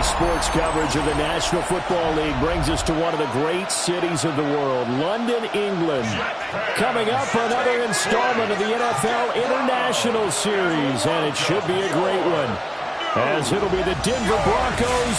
sports coverage of the National Football League brings us to one of the great cities of the world, London, England. Coming up, another installment of the NFL International Series, and it should be a great one, as it'll be the Denver Broncos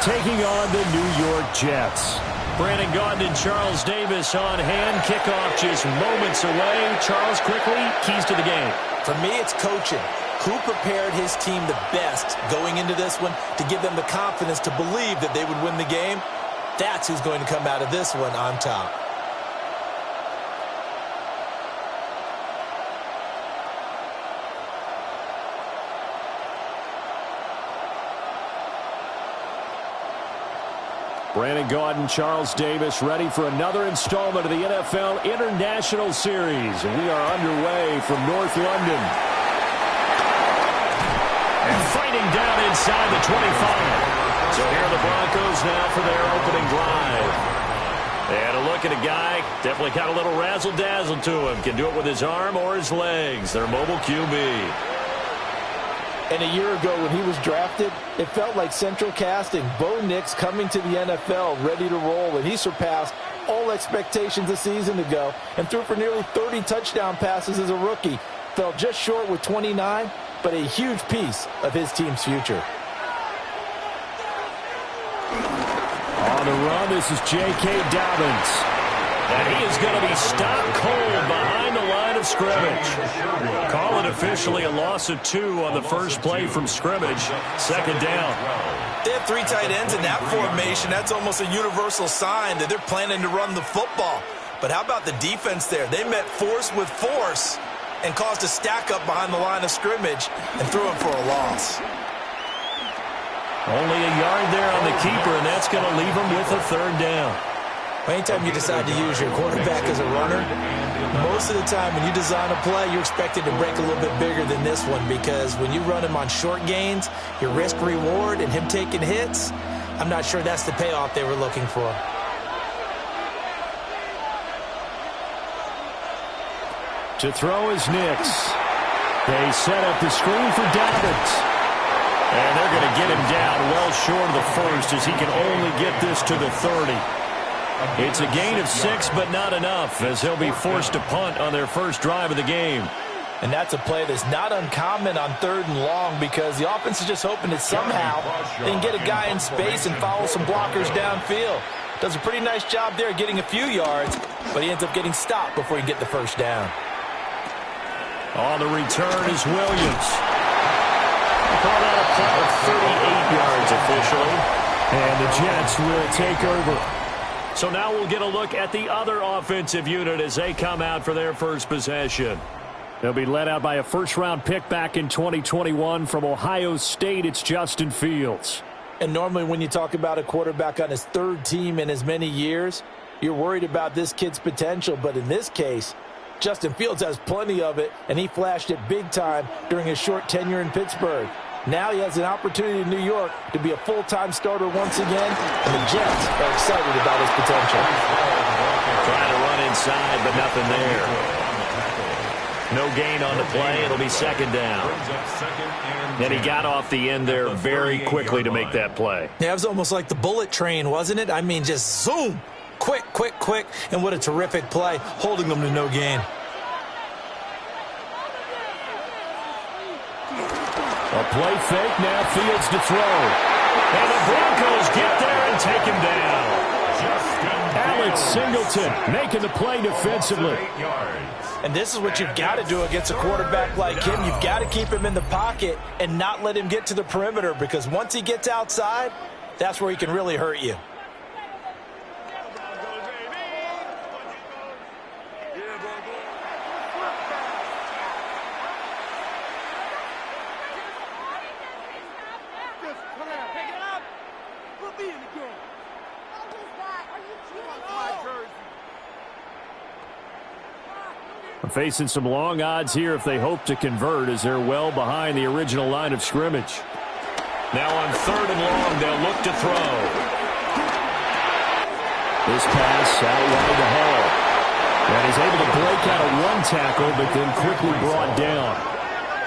taking on the New York Jets. Brandon Gaudin and Charles Davis on hand. Kickoff just moments away. Charles, quickly, keys to the game. For me, it's coaching. Who prepared his team the best going into this one to give them the confidence to believe that they would win the game? That's who's going to come out of this one on top. Brandon Gaudin, Charles Davis, ready for another installment of the NFL International Series. And we are underway from North London. And fighting down inside the 25. So here are the Broncos now for their opening drive. And a look at a guy, definitely got a little razzle-dazzle to him. Can do it with his arm or his legs. Their mobile QB. And a year ago when he was drafted, it felt like central casting. Bo Nix coming to the NFL ready to roll, and he surpassed all expectations a season ago and threw for nearly 30 touchdown passes as a rookie. Fell just short with 29, but a huge piece of his team's future. On the run, this is J.K. Dobbins. And he is going to be stopped cold behind the line of scrimmage. Call it officially a loss of 2 on the first play from scrimmage. Second down. They have 3 tight ends in that formation. That's almost a universal sign that they're planning to run the football. But how about the defense there? They met force with force and caused a stack up behind the line of scrimmage and threw him for a loss. Only a yard there on the keeper, and that's going to leave him with a third down. Anytime you decide to use your quarterback as a runner, most of the time when you design a play, you're expected to break a little bit bigger than this one, because when you run him on short gains, your risk-reward and him taking hits, I'm not sure that's the payoff they were looking for. To throw is Nix. They set up the screen for Dobbins. And they're going to get him down well short of the first, as he can only get this to the 30. It's a gain of 6, but not enough, as he'll be forced to punt on their first drive of the game. And that's a play that's not uncommon on 3rd and long, because the offense is just hoping that somehow they can get a guy in space and follow some blockers downfield. Does a pretty nice job there getting a few yards, but he ends up getting stopped before he can get the first down. On the return is Williams. Call that a play of 38 yards officially. And the Jets will take over. So now we'll get a look at the other offensive unit as they come out for their first possession. They'll be led out by a first-round pick back in 2021 from Ohio State. It's Justin Fields. And normally when you talk about a quarterback on his 3rd team in as many years, you're worried about this kid's potential. But in this case, Justin Fields has plenty of it, and he flashed it big time during his short tenure in Pittsburgh. Now he has an opportunity in New York to be a full-time starter once again, and the Jets are excited about his potential. Trying to run inside, but nothing there. No gain on the play. It'll be second down. And he got off the end there very quickly to make that play. Yeah, it was almost like the bullet train, wasn't it? I mean, just zoom. Quick, quick, quick. And what a terrific play, holding them to no gain. A play fake, now Fields to throw. And the Broncos get there and take him down. Alex Singleton making the play defensively. And this is what you've got to do against a quarterback like him. You've got to keep him in the pocket and not let him get to the perimeter, because once he gets outside, that's where he can really hurt you. Facing some long odds here if they hope to convert, as they're well behind the original line of scrimmage. Now on 3rd and long, they'll look to throw. This pass out wide to Hall. And he's able to break out of one tackle, but then quickly brought down.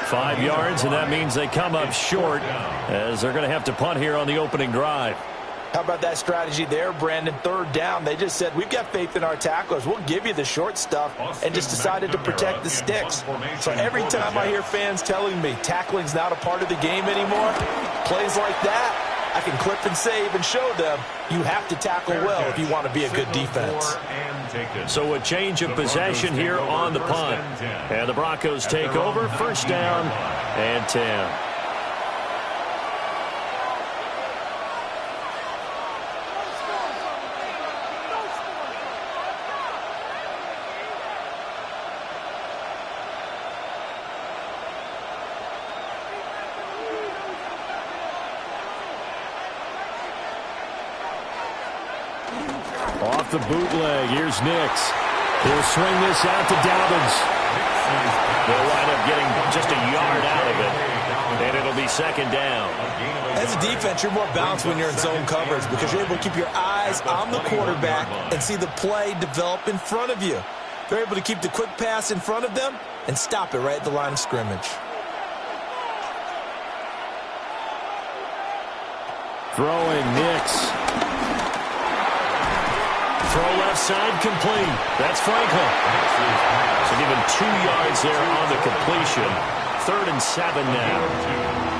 5 yards, and that means they come up short as they're going to have to punt here on the opening drive. How about that strategy there, Brandon? 3rd down. They just said, we've got faith in our tacklers. We'll give you the short stuff, and just decided to protect the sticks. So every time I hear fans telling me tackling's not a part of the game anymore, plays like that, I can clip and save and show them you have to tackle well if you want to be a good defense. So a change of possession here on the punt. And the Broncos take over, 1st down and 10. Off the bootleg, here's Nix. He'll swing this out to Dobbins. They'll wind up getting just a yard out of it, and it'll be 2nd down. As a defense, you're more balanced when you're in zone coverage because you're able to keep your eyes on the quarterback and see the play develop in front of you. They're able to keep the quick pass in front of them and stop it right at the line of scrimmage. Throwing Nix. Throw left side, complete. That's Franklin. So given 2 yards there on the completion. 3rd and 7 now.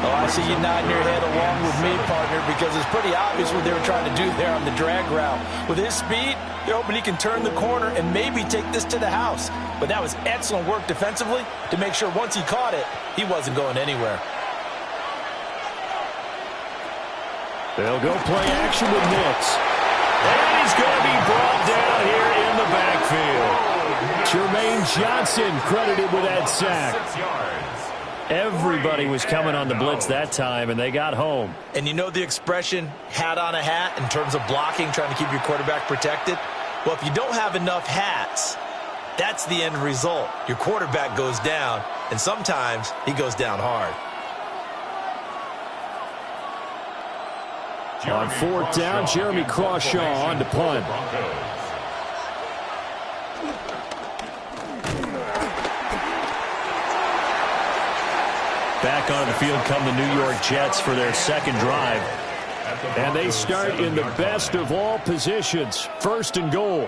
Oh, I see you nodding your head along with me, partner, because it's pretty obvious what they were trying to do there on the drag route. With his speed, they're hoping he can turn the corner and maybe take this to the house. But that was excellent work defensively to make sure once he caught it, he wasn't going anywhere. They'll go play action with Nix. And he's going to be brought down here in the backfield. Jermaine Johnson credited with that sack. Everybody was coming on the blitz that time, and they got home. And you know the expression, hat on a hat, in terms of blocking, trying to keep your quarterback protected? Well, if you don't have enough hats, that's the end result. Your quarterback goes down, and sometimes he goes down hard. On 4th down, Jeremy Crawshaw on to punt. Back on the field come the New York Jets for their 2nd drive. And they start in the best of all positions, 1st and goal.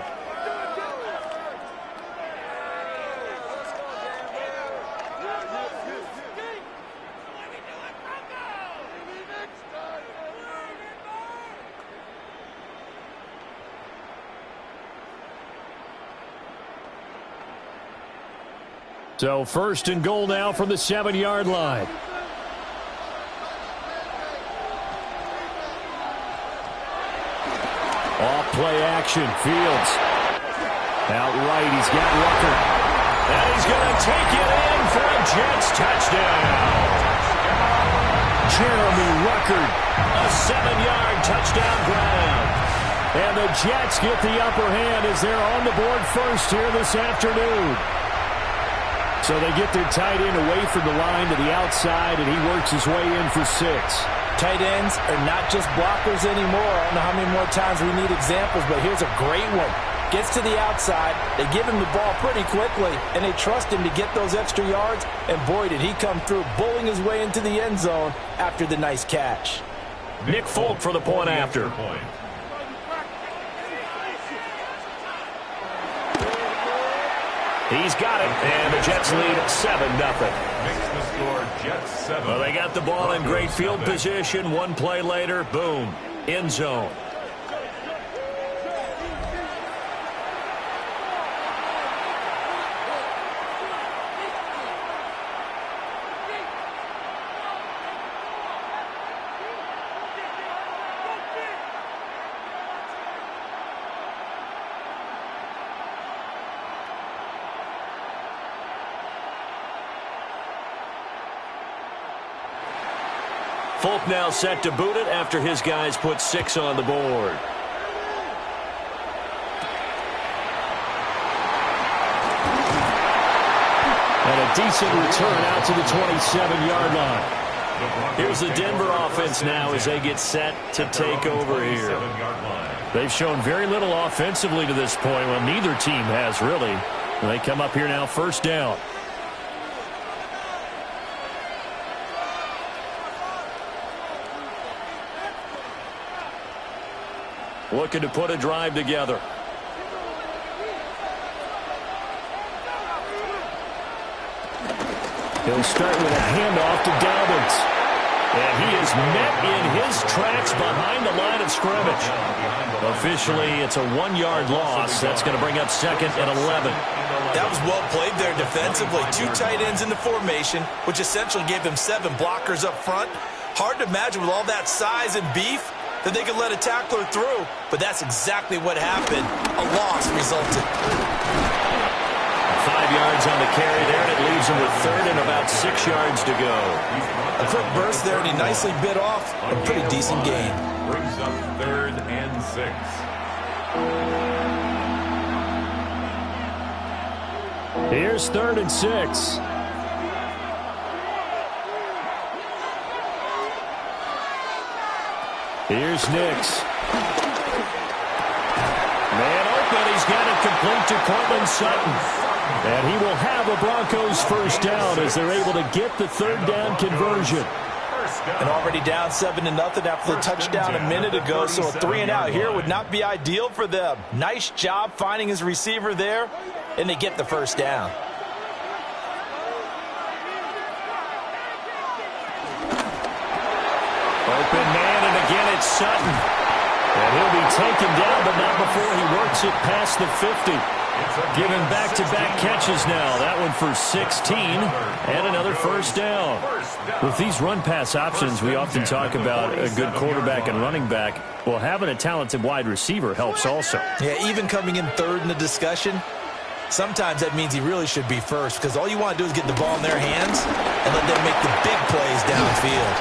So 1st and goal now from the 7-yard line. Off play action, Fields. Out right, he's got Rucker. And he's going to take it in for a Jets touchdown. Jeremy Rucker, a 7-yard touchdown ground. And the Jets get the upper hand as they're on the board first here this afternoon. So they get their tight end away from the line to the outside, and he works his way in for 6. Tight ends are not just blockers anymore. I don't know how many more times we need examples, but here's a great one. Gets to the outside, they give him the ball pretty quickly, and they trust him to get those extra yards, and boy, did he come through, bowling his way into the end zone after the nice catch. Nick Folk for the point after. He's got it, and the Jets lead 7-0. Well, they got the ball in great field position. One play later, boom, end zone. Folk now set to boot it after his guys put 6 on the board. And a decent return out to the 27-yard line. Here's the Denver offense now as they get set to take over here. They've shown very little offensively to this point. Well, neither team has really. And they come up here now 1st down. looking to put a drive together. He'll start with a handoff to Dobbins. And he is met in his tracks behind the line of scrimmage. Officially, it's a 1-yard loss. That's going to bring up second and 11. That was well played there defensively. 2 tight ends in the formation, which essentially gave them 7 blockers up front. Hard to imagine with all that size and beef that they could let a tackler through, but that's exactly what happened. A loss resulted. 5 yards on the carry there, and it leaves him with third and about 6 yards to go. A quick burst there, and he nicely bit off a pretty decent gain. Brings up third and 6. Here's third and 6. Here's Nix. Man open, he's got it complete to Cortland Sutton. And he will have a Broncos first down as they're able to get the third down conversion. And already down 7-0 after the touchdown a minute ago, so a 3-and-out here would not be ideal for them. Nice job finding his receiver there, and they get the first down. Open man, and again it's Sutton. And he'll be taken down, but not before he works it past the 50. Giving back-to-back catches now. That one for 16 and another first down. With these run-pass options, we often talk about a good quarterback and running back. Well, having a talented wide receiver helps also. Yeah, even coming in third in the discussion, sometimes that means he really should be first, because all you want to do is get the ball in their hands and let them make the big plays downfield.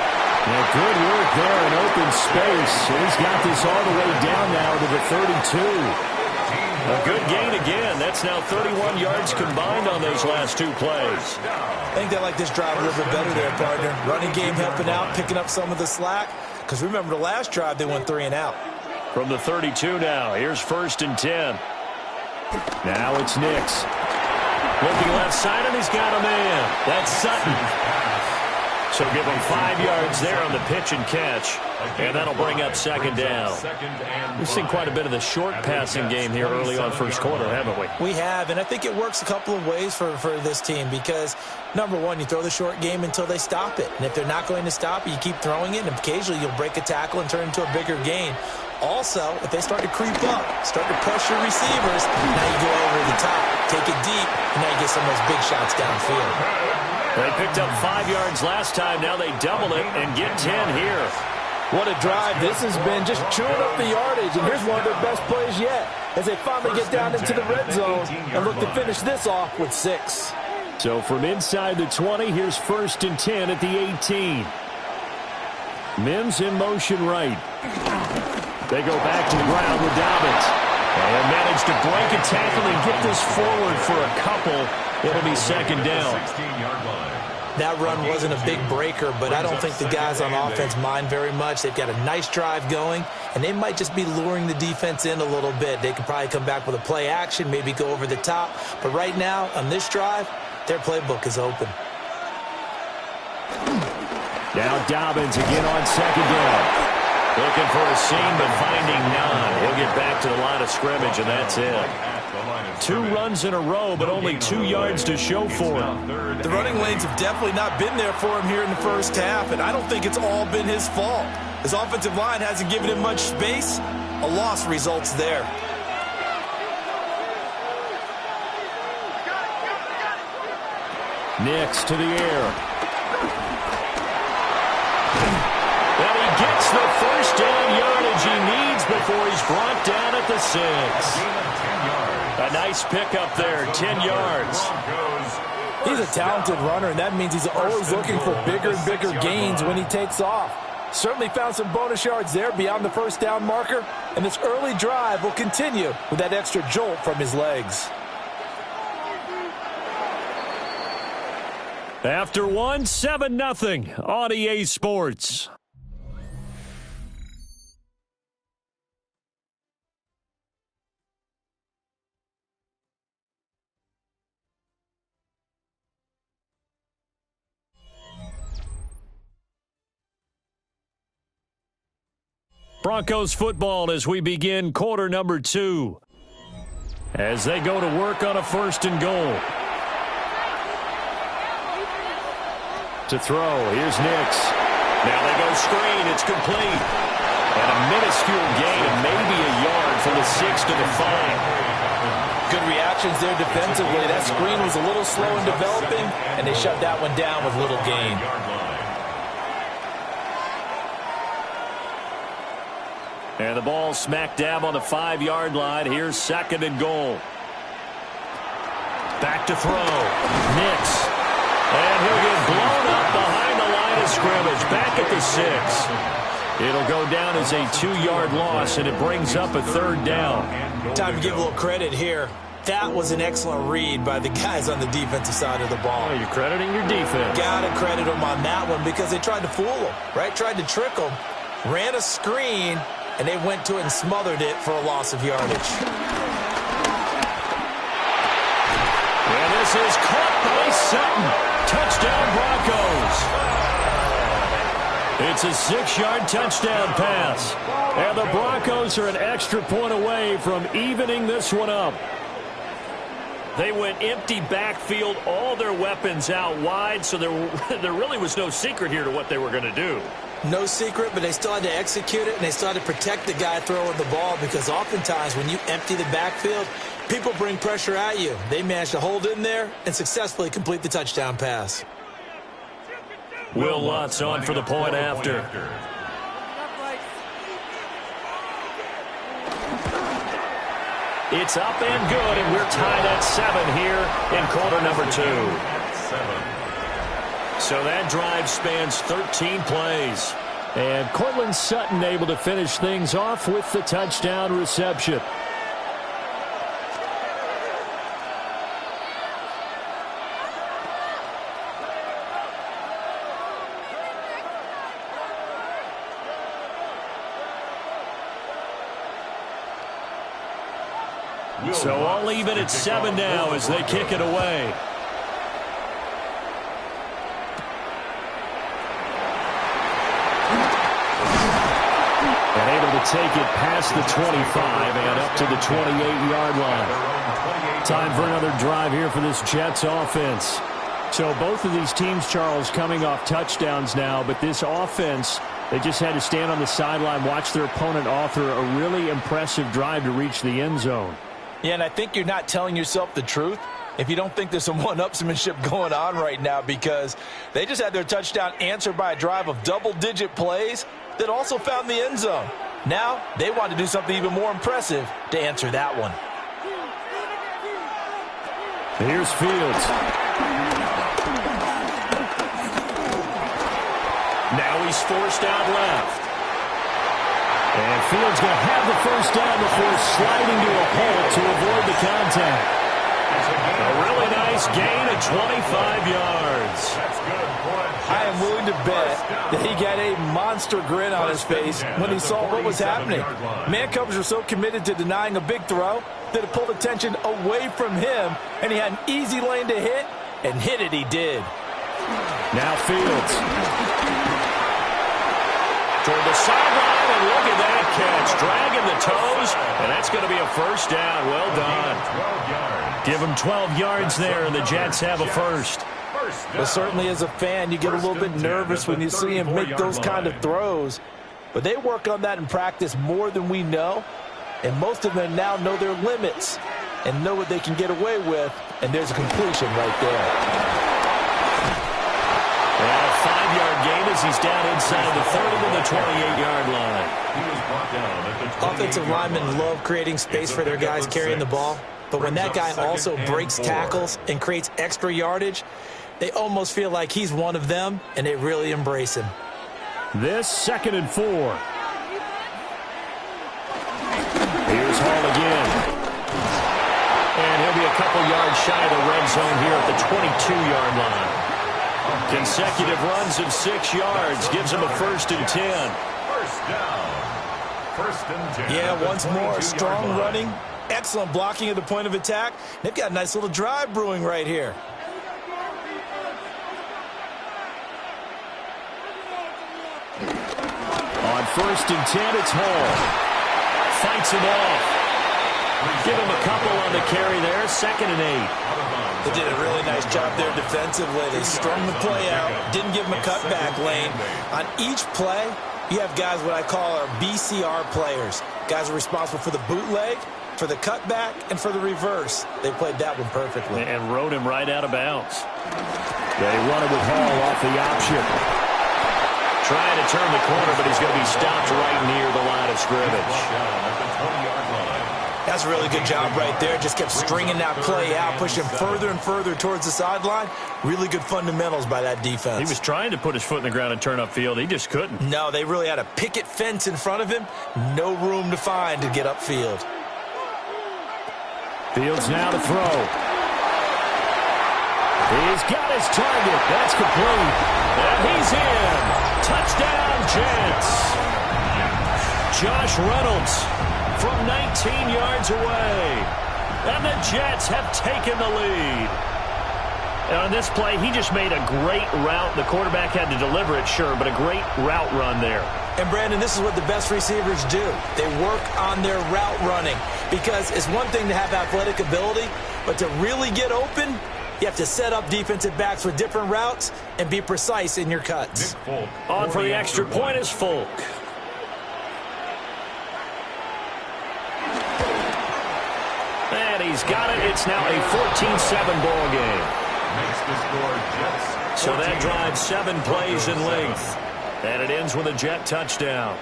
Yeah, good work there in open space. He's got this all the way down now to the 32. A good gain again. That's now 31 yards combined on those last 2 plays. I think they like this drive a little bit better there, partner. Running game helping out, picking up some of the slack. Because remember, the last drive, they went 3-and-out. From the 32 now, here's first and 10. Now it's Nix. Looking left side, and he's got a man. That's Sutton. So give him 5 yards there on the pitch and catch, and that'll bring up second down. We've seen quite a bit of the short passing game here early on first quarter, haven't we? We have, and I think it works a couple of ways for this team because, number one, you throw the short game until they stop it. And if they're not going to stop it, you keep throwing it, and occasionally you'll break a tackle and turn it into a bigger gain. Also, if they start to creep up, start to pressure receivers, now you go over the top, take it deep, and now you get some of those big shots downfield. They picked up 5 yards last time. Now they double it and get 10 here. What a drive. This has been just chewing up the yardage, and here's one of their best plays yet as they finally get down into the red zone and look to finish this off with 6. So from inside the 20, here's first and 10 at the 18. Mims in motion right. They go back to the ground with Dobbins. And manage to break a tackle and get this forward for a couple. It'll be second down. That run wasn't a big breaker, but I don't think the guys on offense mind very much. They've got a nice drive going, and they might just be luring the defense in a little bit. They could probably come back with a play action, maybe go over the top. But right now, on this drive, their playbook is open. Now Dobbins again on second down. Looking for a seam, but finding none. He'll get back to the line of scrimmage, and that's it. 2 runs in a row, but only 2 yards to show for him. The running lanes have definitely not been there for him here in the first half, and I don't think it's all been his fault. His offensive line hasn't given him much space. A loss results there. Nix to the air. And he gets the first down yardage he needs before he's brought down at the 6. A nice pickup there, 10 yards. He's a talented runner, and that means he's always looking for bigger and bigger gains when he takes off. Certainly found some bonus yards there beyond the first down marker, and this early drive will continue with that extra jolt from his legs. After one, 7-0 on EA Sports. Broncos football as we begin quarter number 2. As they go to work on a 1st and goal. To throw, here's Nix. Now they go screen, it's complete. And a minuscule gain of maybe a yard from the 6 to the 5. Good reactions there defensively. That screen was a little slow in developing, and they shut that one down with little gain. And the ball smack dab on the 5-yard line. Here's 2nd and goal. Back to throw. Nix. And he'll get blown up behind the line of scrimmage. Back at the 6. It'll go down as a 2-yard loss, and it brings up a 3rd down. Time to give a little credit here. That was an excellent read by the guys on the defensive side of the ball. Oh, you're crediting your defense. Got to credit them on that one because they tried to fool them, right? Tried to trick them. Ran a screen, and they went to it and smothered it for a loss of yardage. And this is caught by Sutton. Touchdown, Broncos. It's a 6-yard touchdown pass. And the Broncos are an extra point away from evening this one up. They went empty backfield, all their weapons out wide, so there really was no secret here to what they were going to do. No secret, but they still had to execute it, and they still had to protect the guy throwing the ball because oftentimes when you empty the backfield, people bring pressure at you. They managed to hold in there and successfully complete the touchdown pass. Will Lutz on for the point after. It's up and good, and we're tied at 7 here in quarter number 2. So that drive spans 13 plays. And Cortland Sutton able to finish things off with the touchdown reception. So all even at 7 now as they kick it away. And able to take it past the 25 and up to the 28-yard line. Time for another drive here for this Jets offense. So both of these teams, Charles, coming off touchdowns now, but this offense, they just had to stand on the sideline, watch their opponent author a really impressive drive to reach the end zone. Yeah, and I think you're not telling yourself the truth if you don't think there's some one-upsmanship going on right now because they just had their touchdown answered by a drive of double-digit plays that also found the end zone. Now they want to do something even more impressive to answer that one. Here's Fields. Now he's forced out left. And Fields going to have the first down before sliding to a hole to avoid the contact. A really nice gain of 25 yards. I am willing to bet that he got a monster grin on his face when he saw what was happening. Man covers were so committed to denying a big throw that it pulled attention away from him, and he had an easy lane to hit, and hit it he did. Now Fields. Toward the sideline, and look at that catch. Dragging the toes, and that's going to be a first down. Well done. Give him 12 yards there, and the Jets have a first. Well, certainly as a fan, you get a little bit nervous when you see him make those kind of throws. But they work on that in practice more than we know. And most of them now know their limits and know what they can get away with. And there's a completion right there. Well, a 5-yard gain as he's down inside the 30 to the 28-yard line. Offensive linemen love creating space for their guys carrying the ball. But when that guy also breaks tackles and creates extra yardage, they almost feel like he's one of them, and they really embrace him. This 2nd and 4. Here's Hall again. And he'll be a couple yards shy of the red zone here at the 22-yard line. Consecutive runs of 6 yards gives him a 1st and 10. Yeah, once more, strong running, excellent blocking at the point of attack. They've got a nice little drive brewing right here. On On 1st and 10, it's Hall. Fights him off. Give him a couple on the carry there. 2nd and 8. They did a really nice job there defensively. They strung the play out, didn't give him a cutback lane. On each play, you have guys what I call our BCR players. Guys are responsible for the bootleg, for the cutback, and for the reverse. They played that one perfectly. And rode him right out of bounds. They run it with Hall off the option. Trying to turn the corner, but he's going to be stopped right near the line of scrimmage. That's a really good job right there. Just kept stringing that play out, pushing further and further towards the sideline. Really good fundamentals by that defense. He was trying to put his foot in the ground and turn upfield. He just couldn't. No, they really had a picket fence in front of him. No room to find to get upfield. Fields now to throw. He's got his target. That's complete. And he's in. Touchdown, Jets. Josh Reynolds from 19 yards away. And the Jets have taken the lead. And on this play, he just made a great route. The quarterback had to deliver it, sure, but a great route run there. And, Brandon, this is what the best receivers do. They work on their route running because it's one thing to have athletic ability, but to really get open, you have to set up defensive backs with different routes and be precise in your cuts. On for the extra point is Folk. And he's got it. It's now a 14-7 ball game. So that drives 7 plays in length. And it ends with a Jet touchdown.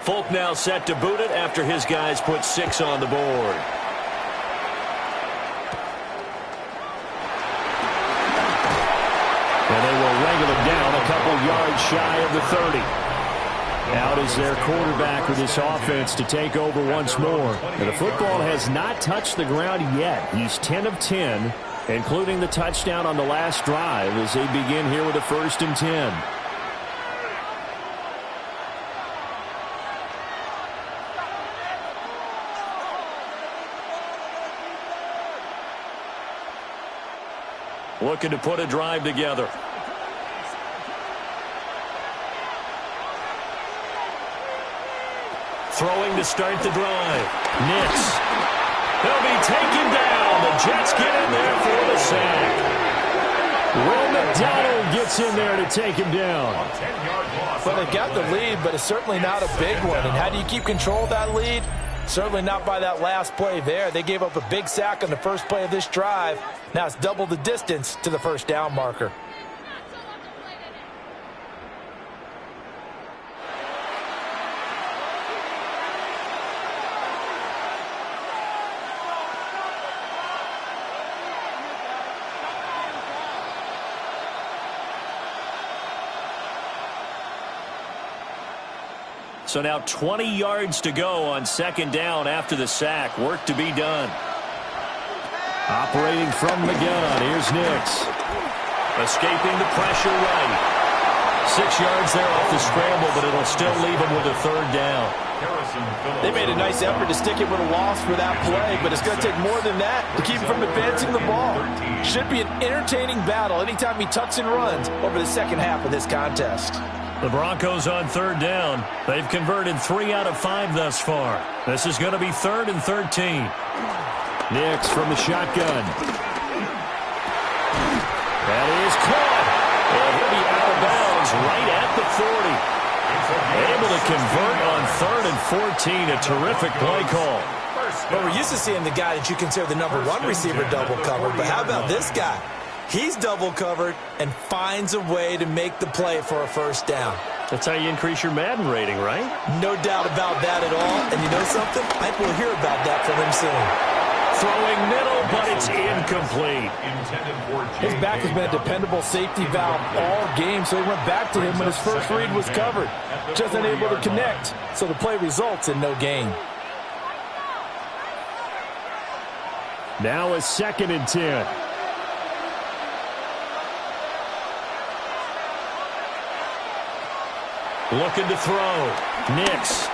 Folk now set to boot it after his guys put 6 on the board. And they will wrangle him down a couple yards shy of the 30. Out is their quarterback with this offense to take over once more. And the football has not touched the ground yet. He's 10 of 10, including the touchdown on the last drive as they begin here with a 1st and 10. Looking to put a drive together. Throwing to start the drive. Nix. He'll be taken down. The Jets get in there for the sack. Will McDonald gets in there to take him down. Well, they got the lead, but it's certainly not a big one. And how do you keep control of that lead? Certainly not by that last play there. They gave up a big sack on the first play of this drive. Now it's double the distance to the first down marker. So now 20 yards to go on 2nd down after the sack. Work to be done. Operating from the gun, here's Nix. Escaping the pressure right. 6 yards there off the scramble, but it'll still leave him with a 3rd down. They made a nice effort to stick it with a loss for that play, but it's going to take more than that to keep him from advancing the ball. Should be an entertaining battle anytime he tucks and runs over the second half of this contest. The Broncos on 3rd down. They've converted 3 out of 5 thus far. This is going to be 3rd and 13. Nix from the shotgun. That is caught. And he'll be out of bounds right at the 40. Able to convert on 3rd and 14. A terrific play call. But we're used to seeing the guy that you consider the #1 receiver double covered. But how about this guy? He's double covered and finds a way to make the play for a 1st down. That's how you increase your Madden rating, right? No doubt about that at all. And you know something? I think we'll hear about that from him soon. Throwing middle, but it's incomplete. His back has been a dependable safety valve all game, so he went back to him when his first read was covered. Just unable to connect, so the play results in no gain. Now a 2nd and 10. Looking to throw. Nix.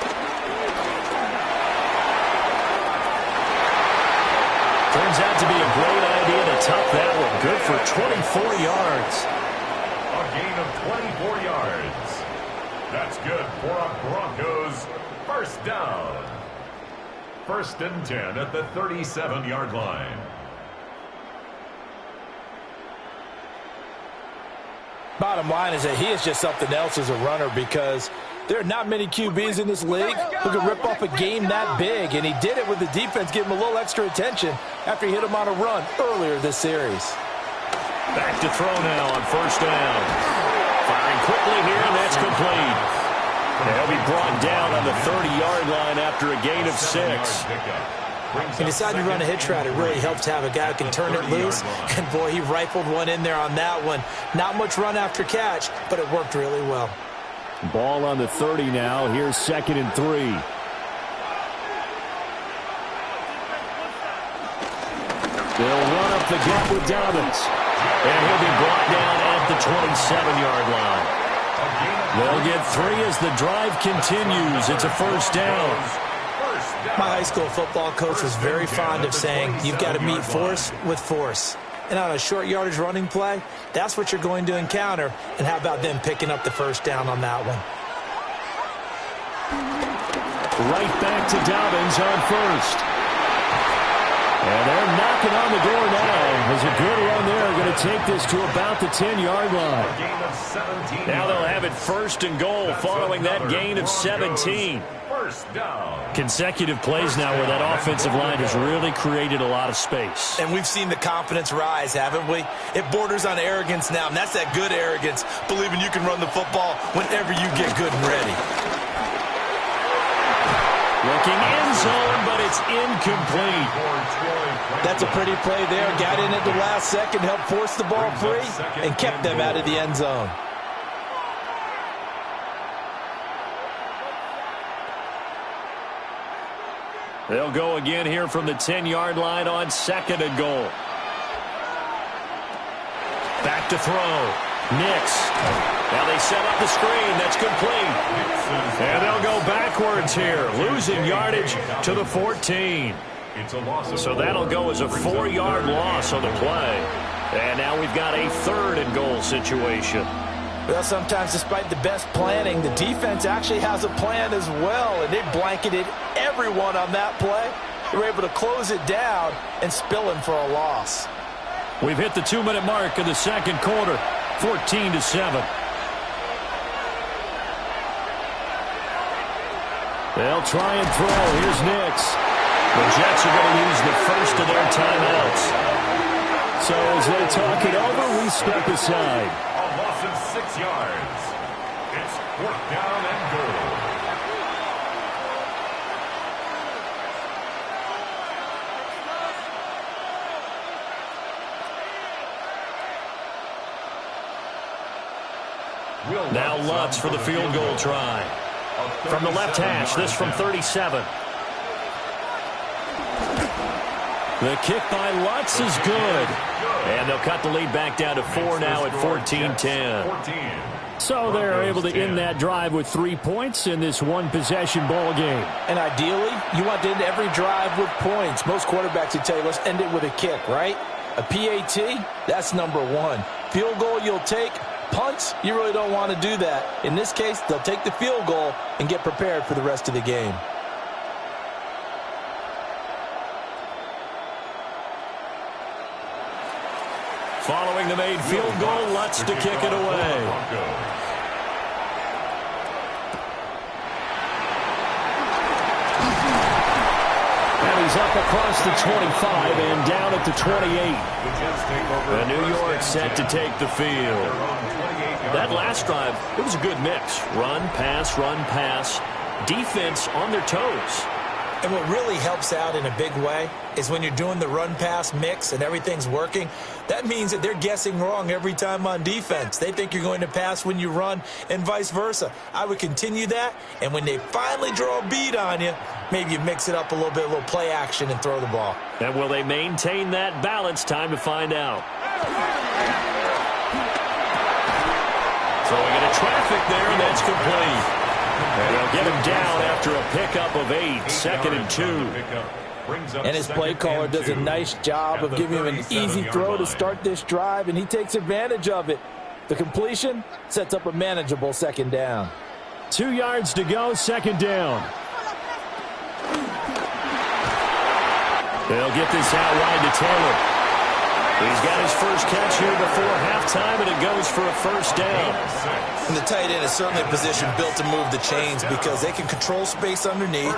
Turns out to be a great idea to tuck that one. Good for 24 yards. A gain of 24 yards. That's good for a Broncos first down. 1st and 10 at the 37-yard line. Bottom line is that he is just something else as a runner, because there are not many QBs in this league who can rip off a game that big, and he did it with the defense giving him a little extra attention after he hit him on a run earlier this series. Back to throw now on 1st down. Firing quickly here, and that's complete. He'll be brought down on the 30-yard line after a gain of 6. He decided to run a hitch route. It really helps to have a guy who can turn it loose. And, boy, he rifled one in there on that one. Not much run after catch, but it worked really well. Ball on the 30 now. Here's 2nd and 3. They'll run up the gut with Dobbins. And he'll be brought down at the 27-yard line. They'll get 3 as the drive continues. It's a 1st down. My high school football coach was very fond of saying, you've got to meet force with force. And on a short yardage running play, that's what you're going to encounter. And how about them picking up the 1st down on that one? Right back to Dobbins on 1st. And they're knocking on the door now. There's a good run there. Going to take this to about the 10-yard line. Now they'll have it 1st and goal following that gain of 17. Consecutive plays now where that offensive line has really created a lot of space. And we've seen the confidence rise, haven't we? It borders on arrogance now, and that's that good arrogance, believing you can run the football whenever you get good and ready. Looking end zone, but it's incomplete. That's a pretty play there. Got in at the last second, helped force the ball free, and kept them out of the end zone. They'll go again here from the 10-yard line on 2nd and goal. Back to throw. Nix. Now they set up the screen. That's complete. And they'll go backwards here, losing yardage to the 14. So that'll go as a 4-yard loss on the play. And now we've got a 3rd and goal situation. Well, sometimes despite the best planning, the defense actually has a plan as well, and they blanketed everyone on that play. They were able to close it down and spill him for a loss. We've hit the 2-minute mark of the 2nd quarter, 14-7. They'll try and throw. Here's Nix. The Jets are going to use the first of their timeouts. So as they talk it over, we step aside. A loss of 6 yards. It's 4th down and goal. Now Lutz for the field goal try. From the left hash, this from 37. The kick by Lutz is good. And they'll cut the lead back down to 4 now at 14-10. So they're able to end that drive with 3 points in this one-possession ball game. And ideally, you want to end every drive with points. Most quarterbacks would tell you, let's end it with a kick, right? A PAT, that's number 1. Field goal you'll take. Punts, you really don't want to do that. In this case, they'll take the field goal and get prepared for the rest of the game. Following the made field goal, Lutz to kick it away. And he's up across the 25 and down at the 28. And New York set to take the field. That last drive, it was a good mix. Run, pass, defense on their toes. And what really helps out in a big way is when you're doing the run-pass mix and everything's working, that means that they're guessing wrong every time on defense. They think you're going to pass when you run and vice versa. I would continue that, and when they finally draw a beat on you, maybe you mix it up a little little play action and throw the ball. And will they maintain that balance? Time to find out. Throwing into traffic there, and that's complete. And they'll get him down after a pickup of 8, 2nd and 2. And his play caller does a nice job of giving him an easy throw to start this drive, and he takes advantage of it. The completion sets up a manageable 2nd down. 2 yards to go, 2nd down. They'll get this out wide to Taylor. He's got his first catch here before halftime, and it goes for a 1st down. And the tight end is certainly a position built to move the chains because they can control space underneath.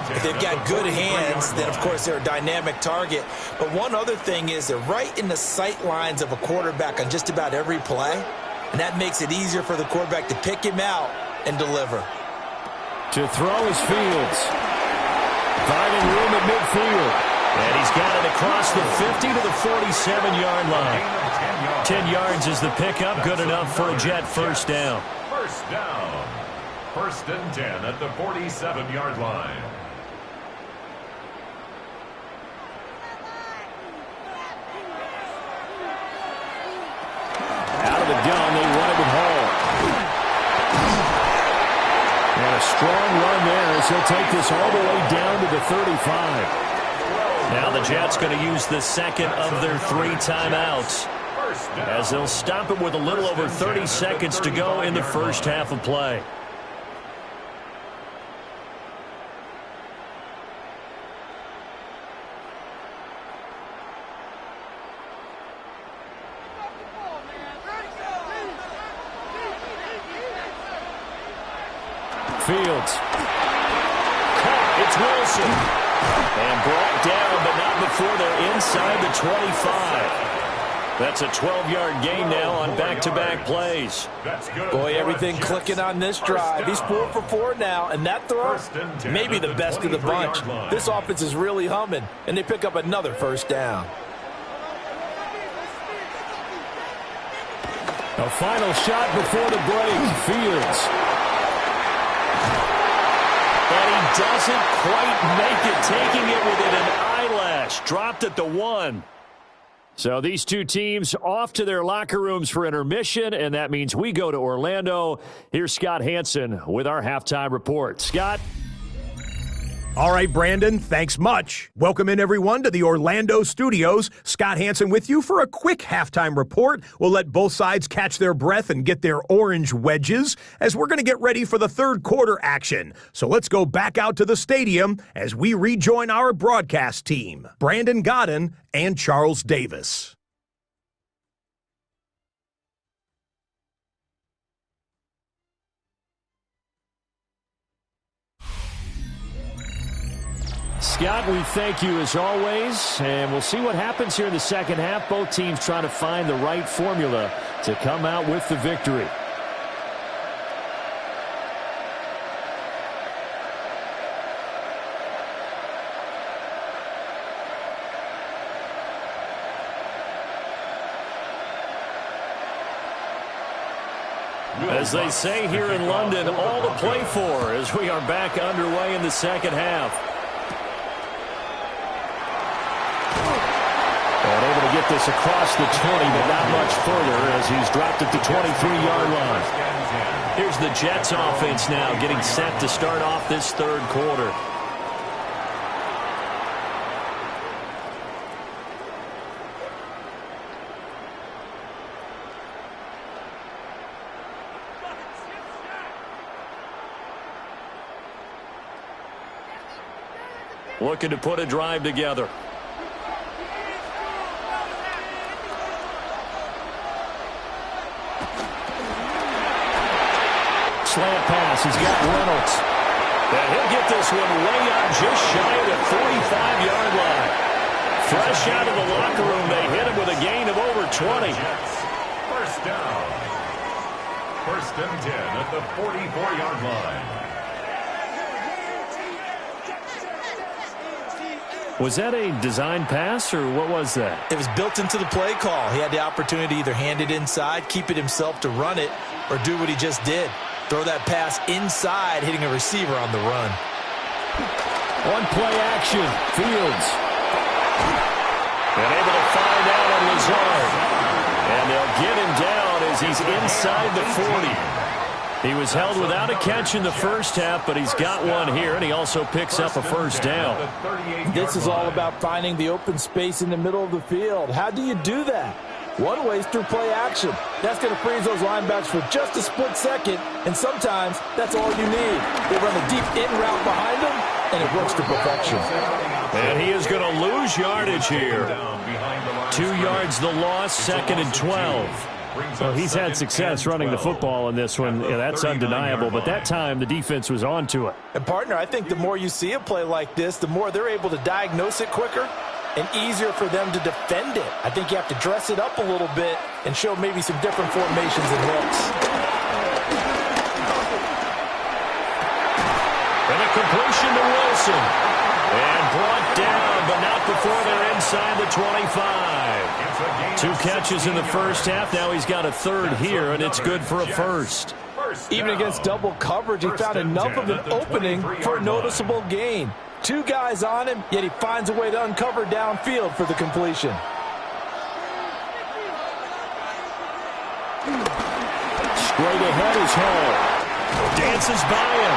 If they've got good hands, then, of course, they're a dynamic target. But one other thing is they're right in the sight lines of a quarterback on just about every play, and that makes it easier for the quarterback to pick him out and deliver. To throw is Fields. Finding room at midfield. And he's got it across the 50 to the 47-yard line. 10 yards is the pickup. Good enough for a Jet 1st down. 1st down. 1st and 10 at the 47-yard line. Out of the gun, they run it with Hall. And a strong run there as he'll take this all the way down to the 35. Now the Jets going to use the 2nd of their 3 timeouts as they'll stop it with a little over 30 seconds to go in the 1st half of play. Fields. Caught. It's Wilson. And brought down, but not before they're inside the 25. That's a 12-yard gain now on back-to-back plays. Boy, everything clicking on this drive. He's 4 for 4 now, and that throw, maybe the best of the bunch. This offense is really humming, and they pick up another 1st down. A final shot before the break. Fields. And he doesn't quite make it, taking it within an eyelash. Dropped at the 1. So these two teams off to their locker rooms for intermission, and that means we go to Orlando. Here's Scott Hansen with our halftime report. Scott? All right, Brandon, thanks much. Welcome in, everyone, to the Orlando studios. Scott Hansen with you for a quick halftime report. We'll let both sides catch their breath and get their orange wedges as we're going to get ready for the 3rd quarter action. So let's go back out to the stadium as we rejoin our broadcast team, Brandon Godden and Charles Davis. Scott, we thank you as always, and we'll see what happens here in the 2nd half. Both teams trying to find the right formula to come out with the victory. As they say here in London, all to play for as we are back underway in the 2nd half. And able to get this across the 20, but not much further as he's dropped at the 23-yard line. Here's the Jets offense now getting set to start off this 3rd quarter. Looking to put a drive together. Slant pass. He's got Reynolds. And he'll get this one way out just shy of the 45-yard line. Fresh out of the locker room, they hit him with a gain of over 20. 1st down. 1st and 10 at the 44-yard line. Was that a design pass, or what was that? It was built into the play call. He had the opportunity to either hand it inside, keep it himself to run it, or do what he just did. Throw that pass inside, hitting a receiver on the run. One play action. Fields. And able to find out on Lazard. And they'll get him down as he's inside the 40. He was held without a catch in the first half, but he's got one here, and he also picks up a first down. This is all about finding the open space in the middle of the field. How do you do that? One way is through play action. That's going to freeze those linebackers for just a split second, and sometimes that's all you need. They run a deep in route behind them, and it works to perfection. And he is going to lose yardage here. 2 yards the loss, 2nd and 12. Well, he's had success running the football in this one. Yeah, that's undeniable, but that time the defense was on to it. And, partner, I think the more you see a play like this, the more they're able to diagnose it quicker and easier for them to defend it. I think you have to dress it up a little bit and show maybe some different formations and looks. And a completion to Wilson. And brought down, but not before they're inside the 25. 2 catches in the first half. Now he's got a third here, and it's good for a first. Even against double coverage, he found enough of an opening for a noticeable gain. 2 guys on him, yet he finds a way to uncover downfield for the completion. Straight ahead is Hall. Dances by him.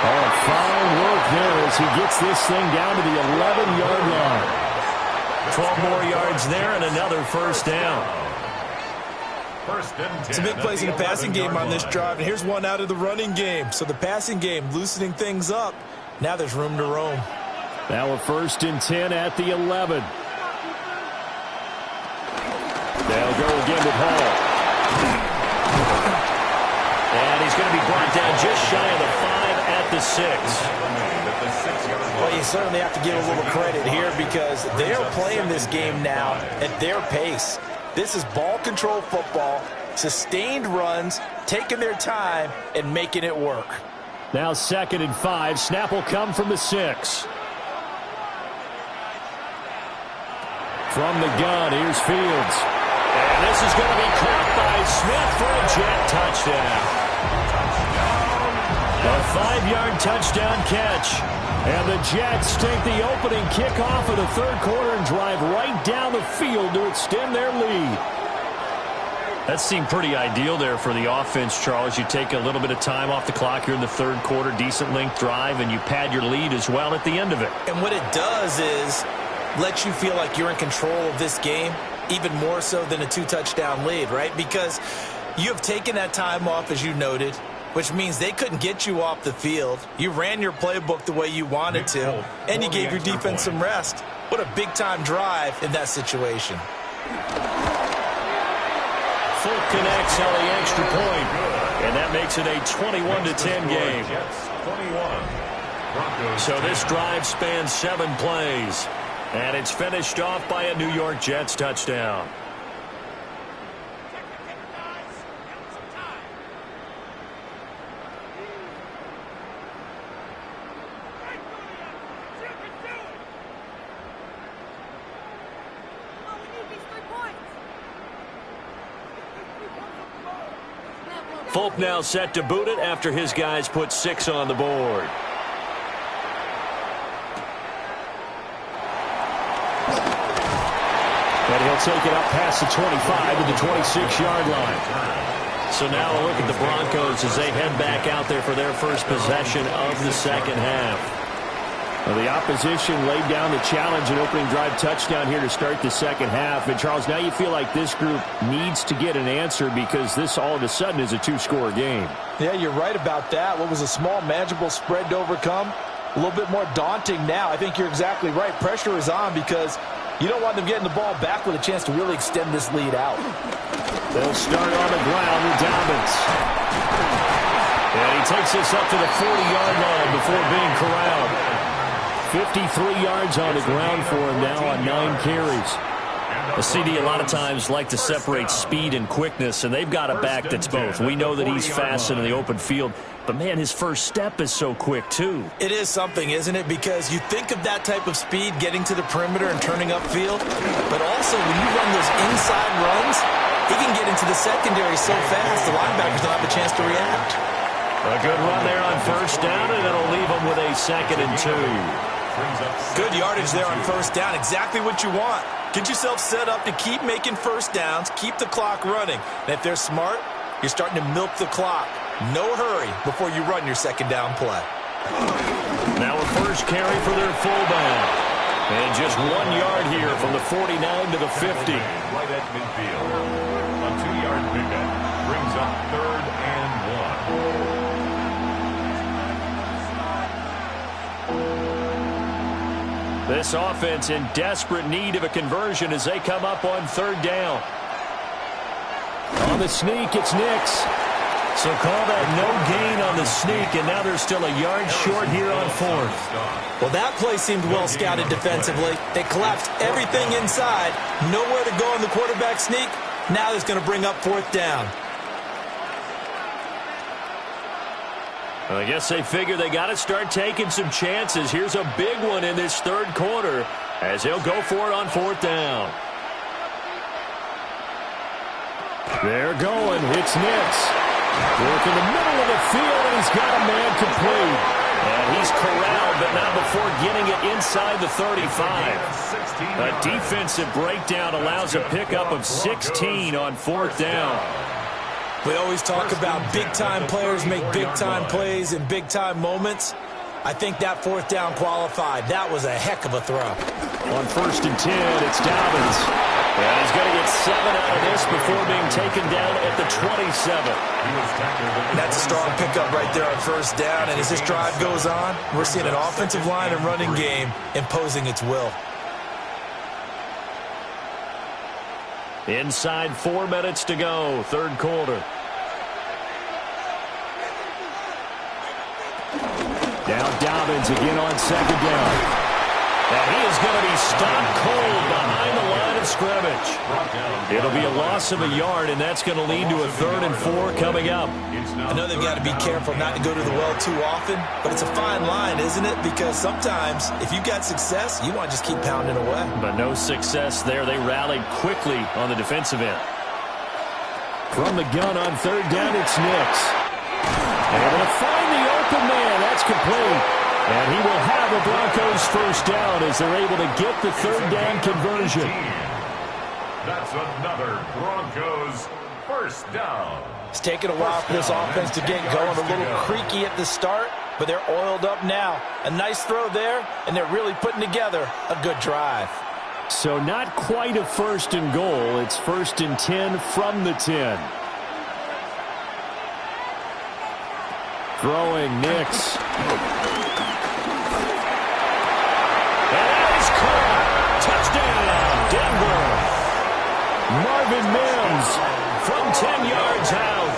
Oh, fine work there as he gets this thing down to the 11-yard line. 12 more yards there and another first down. Some big plays in the passing game on this drive, and here's one out of the running game. So the passing game loosening things up. Now there's room to roam. Now a 1st and 10 at the 11. They'll go again with Hall. And he's going to be brought down just shy of the 5 at the 6. Well, you certainly have to give a little credit here because they are playing this game now at their pace. This is ball control football, sustained runs, taking their time, and making it work. Now 2nd and 5. Snap will come from the 6. From the gun, here's Fields. And this is going to be caught by Smith for a Jet touchdown. A 5-yard touchdown catch. And the Jets take the opening kickoff of the 3rd quarter and drive right down the field to extend their lead. That seemed pretty ideal there for the offense, Charles. You take a little bit of time off the clock here in the 3rd quarter, decent length drive, and you pad your lead as well at the end of it. And what it does is let you feel like you're in control of this game, even more so than a 2-touchdown lead, right? Because you have taken that time off, as you noted, which means they couldn't get you off the field. You ran your playbook the way you wanted to, and you gave your defense some rest. What a big-time drive in that situation. Fulk connects on the extra point, and that makes it a 21-10 game. So this drive spans 7 plays, and it's finished off by a New York Jets touchdown. Fulk now set to boot it after his guys put 6 on the board. And he'll take it up past the 25 to the 26-yard line. So now a look at the Broncos as they head back out there for their first possession of the 2nd half. Well, the opposition laid down the challenge and opening drive touchdown here to start the 2nd half. And, Charles, now you feel like this group needs to get an answer because this all of a sudden is a 2-score game. Yeah, you're right about that. What was a small, manageable spread to overcome? A little bit more daunting now. I think you're exactly right. Pressure is on because you don't want them getting the ball back with a chance to really extend this lead out. They'll start on the ground with Dobbins. And he takes this up to the 40-yard line before being corralled. 53 yards on the ground for him now on 9 carries. The CD a lot of times like to separate speed and quickness, and they've got a back that's both. We know that he's fast in the open field, but, man, his first step is so quick, too. It is something, isn't it? Because you think of that type of speed getting to the perimeter and turning upfield, but also when you run those inside runs, he can get into the secondary so fast the linebackers don't have a chance to react. A good run there on first down, and it'll leave him with a 2nd and 2. Good yardage there on first down. Exactly what you want. Get yourself set up to keep making first downs, keep the clock running. And if they're smart, you're starting to milk the clock. No hurry before you run your second down play. Now a first carry for their fullback. And just 1 yard here from the 49 to the 50. Right at midfield. A 2-yard pickup brings up 3rd and 1. This offense in desperate need of a conversion as they come up on 3rd down. On the sneak, it's Nix. So call that no gain on the sneak, and now they're still a yard short here on 4th. Well, that play seemed well scouted defensively. They collapsed everything inside. Nowhere to go on the quarterback sneak. Now it's going to bring up 4th down. Well, I guess they figure they got to start taking some chances. Here's a big one in this 3rd quarter as they'll go for it on 4th down. They're going. It's Nix. Work in the middle of the field, and he's got a man complete. And he's corralled, but not before getting it inside the 35. A defensive breakdown allows a pickup of 16 on 4th down. We always talk about big-time players make big-time plays in big-time moments. I think that 4th down qualified. That was a heck of a throw. On 1st and 10, it's Dobbins. And he's going to get 7 out of this before being taken down at the 27. That's a strong pickup right there on 1st down. And as this drive goes on, we're seeing an offensive line and running game imposing its will. Inside 4 minutes to go, 3rd quarter. Now Dobbins again on 2nd down. And he is going to be stopped cold behind the line of scrimmage. It'll be a loss of a yard, and that's going to lead to a 3rd and 4 coming up. I know they've got to be careful not to go to the well too often, but it's a fine line, isn't it? Because sometimes if you've got success, you want to just keep pounding away. But no success there. They rallied quickly on the defensive end. From the gun on 3rd down, it's Nix. Able to find the open man. That's complete. And he will have a Broncos first down as they're able to get the 3rd down conversion. That's another Broncos first down. It's taken a while for this offense to get going. A little creaky at the start, but they're oiled up now. A nice throw there, and they're really putting together a good drive. So not quite a 1st and goal. It's 1st and 10 from the 10. Throwing Nix. Touchdown, Denver. Marvin Mims from 10 yards out.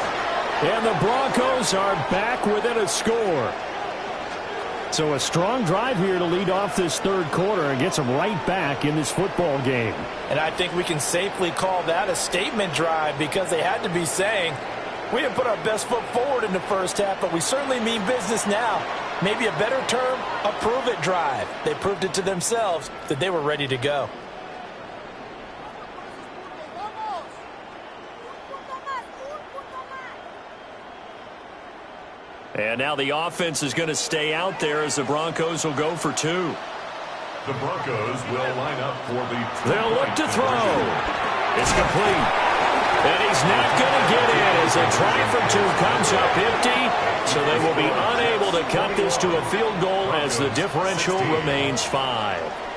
And the Broncos are back within a score. So a strong drive here to lead off this 3rd quarter and gets them right back in this football game. And I think we can safely call that a statement drive because they had to be saying, we didn't put our best foot forward in the first half, but we certainly mean business now. Maybe a better term, a prove-it drive. They proved it to themselves that they were ready to go. And now the offense is going to stay out there as the Broncos will go for 2. The Broncos will line up for the... They'll look to throw. It's complete. And he's not going to get in as a try for 2 comes up empty. So they will be unable to cut this to a field goal as the differential remains 5.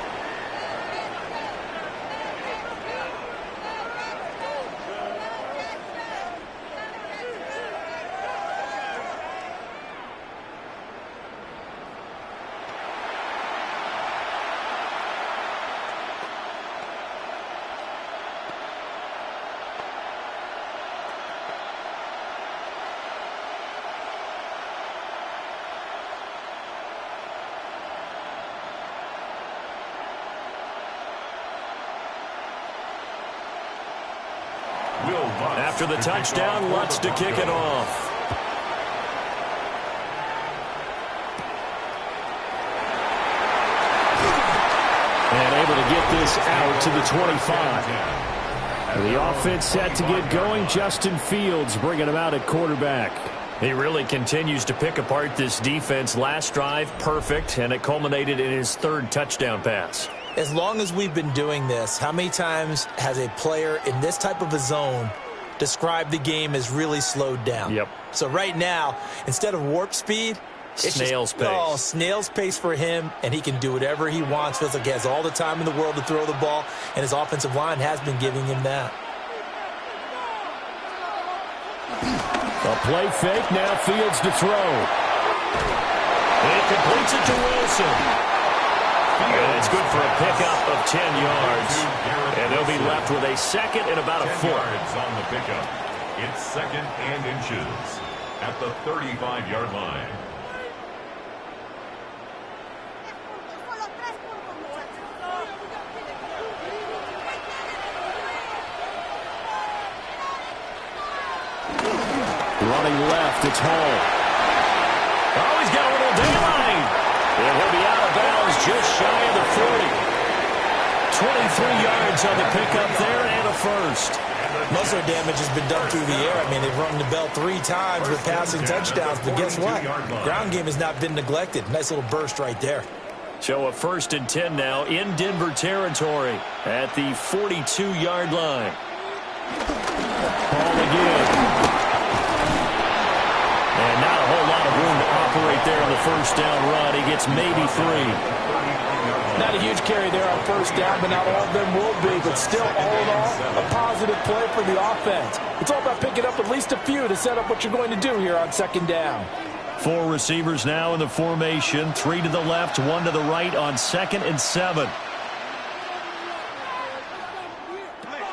After the touchdown, Lutz to kick it off. And able to get this out to the 25. The offense set to get going. Justin Fields bringing him out at quarterback. He really continues to pick apart this defense. Last drive, perfect, and it culminated in his third touchdown pass. As long as we've been doing this, how many times has a player in this type of a zone described the game as really slowed down? Yep. So right now, instead of warp speed, it's snail's pace. Oh, snail's pace for him, and he can do whatever he wants. Feels like he has all the time in the world to throw the ball, and his offensive line has been giving him that. A play fake, now Fields to throw. He completes it to Wilson. And it's good for a pickup of 10 yards. And they'll be left with a second and about a foot. On the pickup. It's second and inches at the 35-yard line. Running left, it's Hall. Oh, he's got a little daylight. And he'll be out of bounds just shy of the 40. 23 yards on the pickup there and a first. Most of the damage has been done through the air. I mean, they've rung the bell 3 times with passing touchdowns, but guess what? Ground game has not been neglected. Nice little burst right there. So a 1st and 10 now in Denver territory at the 42-yard line. Ball again. And not a whole lot of room to operate there on the first down run. He gets maybe 3. Not a huge carry there on first down, but not all of them will be. But still, all in all, a positive play for the offense. It's all about picking up at least a few to set up what you're going to do here on second down. 4 receivers now in the formation. 3 to the left, 1 to the right on 2nd and 7.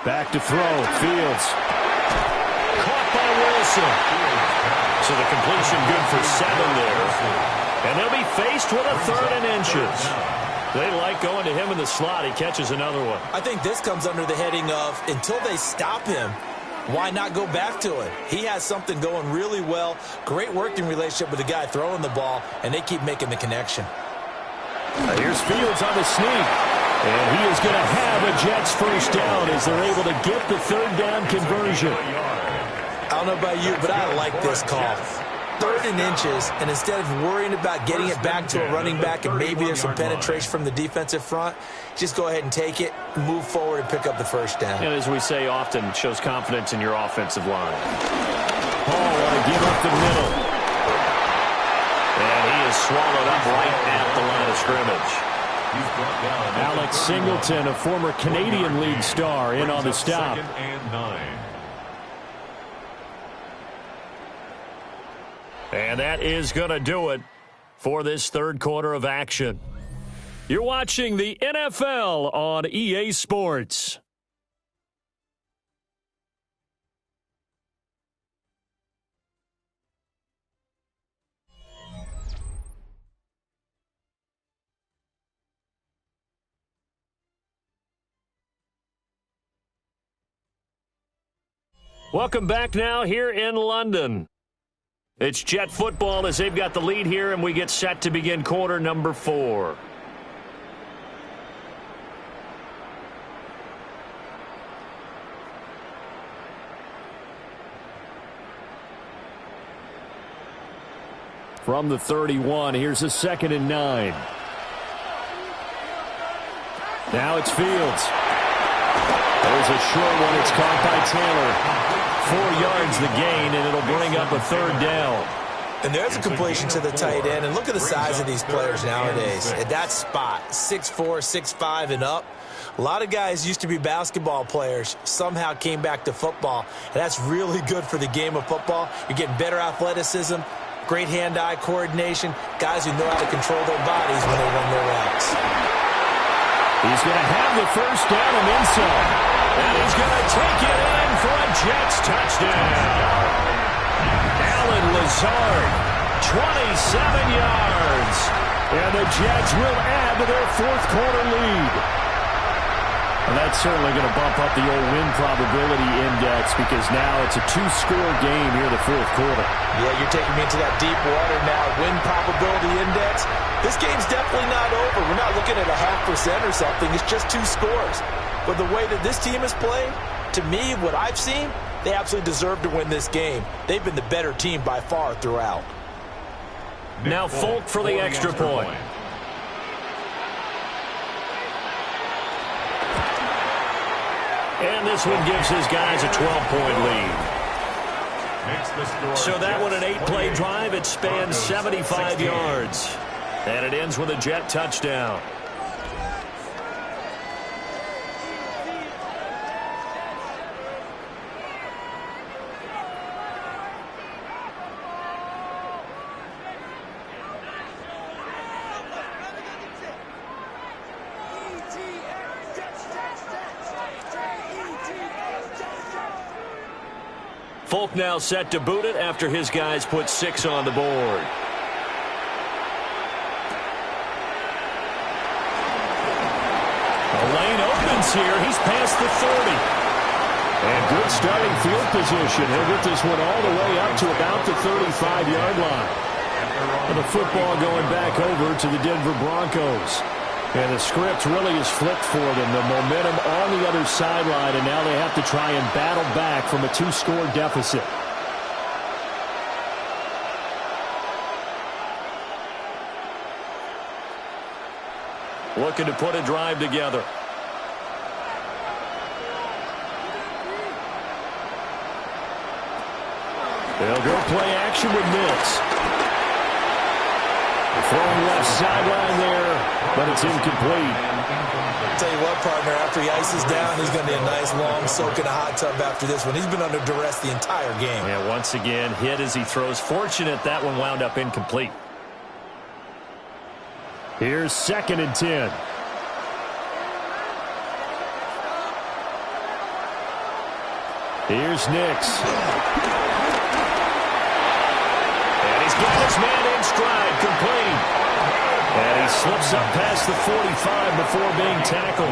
Back to throw. Fields. Caught by Wilson. So the completion good for 7 there. And they'll be faced with a 3rd and inches. They like going to him in the slot. He catches another one. I think this comes under the heading of, until they stop him, why not go back to it? He has something going really well. Great working relationship with the guy throwing the ball, and they keep making the connection. Here's Fields on the sneak. And he is going to have a Jets first down as they're able to get the 3rd down conversion. I don't know about you, but I like this call. 3rd and inches, and instead of worrying about getting it back to a running back and maybe there's some penetration from the defensive front, just go ahead and take it, move forward, and pick up the first down. And as we say often, it shows confidence in your offensive line. Hall want to give up the middle. And he is swallowed up right at the line of scrimmage. Alex Singleton, a former Canadian League star, in on the stop. 2nd and 9. And that is going to do it for this 3rd quarter of action. You're watching the NFL on EA Sports. Welcome back now here in London. It's Jet football as they've got the lead here, and we get set to begin quarter number 4. From the 31, here's a 2nd and 9. Now it's Fields. There's a short one. It's caught by Taylor. 4 yards the gain, and it'll bring up a 3rd down. And there's a completion to the tight end. And look at the size of these players nowadays. At that spot, 6'4", 6'5", and up. A lot of guys used to be basketball players, somehow came back to football. And that's really good for the game of football. You're getting better athleticism, great hand-eye coordination, guys who know how to control their bodies when they run their routes. He's going to have the first down and then some. And he's going to take it in for a Jets touchdown. Alan Lazard, 27 yards. And the Jets will add to their 4th quarter lead. And that's certainly going to bump up the old win probability index because now it's a two-score game here in the fourth quarter. Yeah, you're taking me into that deep water now. Win probability index. This game's definitely not over. We're not looking at a 0.5% or something. It's just two scores. But the way that this team has played, to me, what I've seen, they absolutely deserve to win this game. They've been the better team by far throughout. Now Folk for the extra point. And this one gives his guys a 12-point lead. So that one, an 8-play drive. It spans 75 yards. And it ends with a Jet touchdown. Folk now set to boot it after his guys put 6 on the board. The lane opens here. He's past the 30. And good starting field position. He'll get this one all the way up to about the 35-yard line. And the football going back over to the Denver Broncos. And the script really is flipped for them. The momentum on the other sideline, and now they have to try and battle back from a 2-score deficit. Looking to put a drive together. They'll go play action with Nix. Throwing left sideline there, but it's incomplete. I'll tell you what, partner, after he ices down, he's going to be a nice long soak in a hot tub after this one. He's been under duress the entire game. Yeah, once again, hit as he throws. Fortunate that one wound up incomplete. Here's 2nd and 10. Here's Nix. And he's got his man in stride, complete. And he slips up past the 45 before being tackled.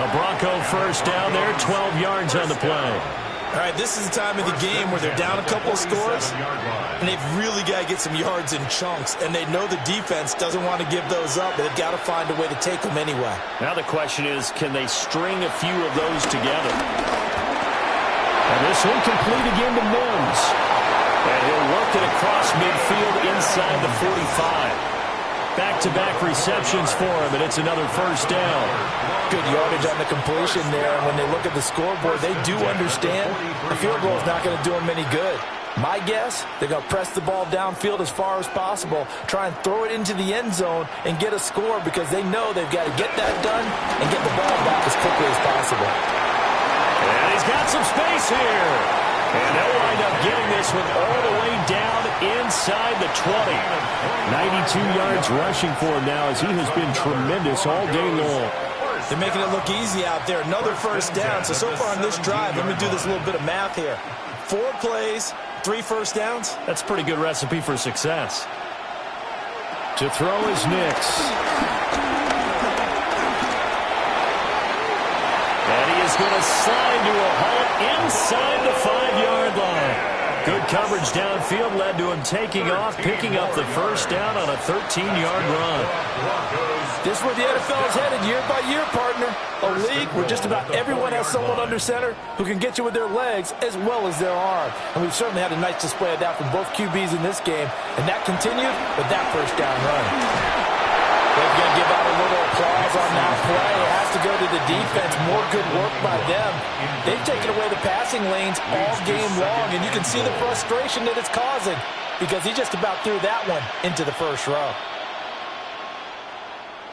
A Bronco first down there, 12 yards on the play. All right, this is the time of the game where they're down a couple of scores, and they've really got to get some yards in chunks, and they know the defense doesn't want to give those up, but they've got to find a way to take them anyway. Now the question is, can they string a few of those together? And this one complete again to Mims. And he'll work it across midfield inside the 45. Back-to-back receptions for him, and it's another first down. Good yardage on the completion there. And when they look at the scoreboard, they do understand the field goal is not going to do them any good. My guess, they're going to press the ball downfield as far as possible, try and throw it into the end zone and get a score because they know they've got to get that done and get the ball back as quickly as possible. And he's got some space here. And they'll wind up getting this one all the way down inside the 20. 92 yards rushing for him now as he has been tremendous all day long. They're making it look easy out there. Another first down. So far on this drive, let me do this little bit of math here. 4 plays, 3 first downs. That's a pretty good recipe for success. To throw is Nix. And he is going to slide to a halt inside the 5-yard line. Good coverage downfield led to him taking off, picking up the first down on a 13-yard run. This is where the NFL is headed year by year, partner. A league where just about everyone has someone under center who can get you with their legs as well as their arm. And we've certainly had a nice display of that from both QBs in this game. And that continued with that first down run. They're going to give out a little applause on that play. It has to go to the defense. More good work by them. They've taken away the passing lanes all game long, and you can see the frustration that it's causing because he just about threw that one into the first row.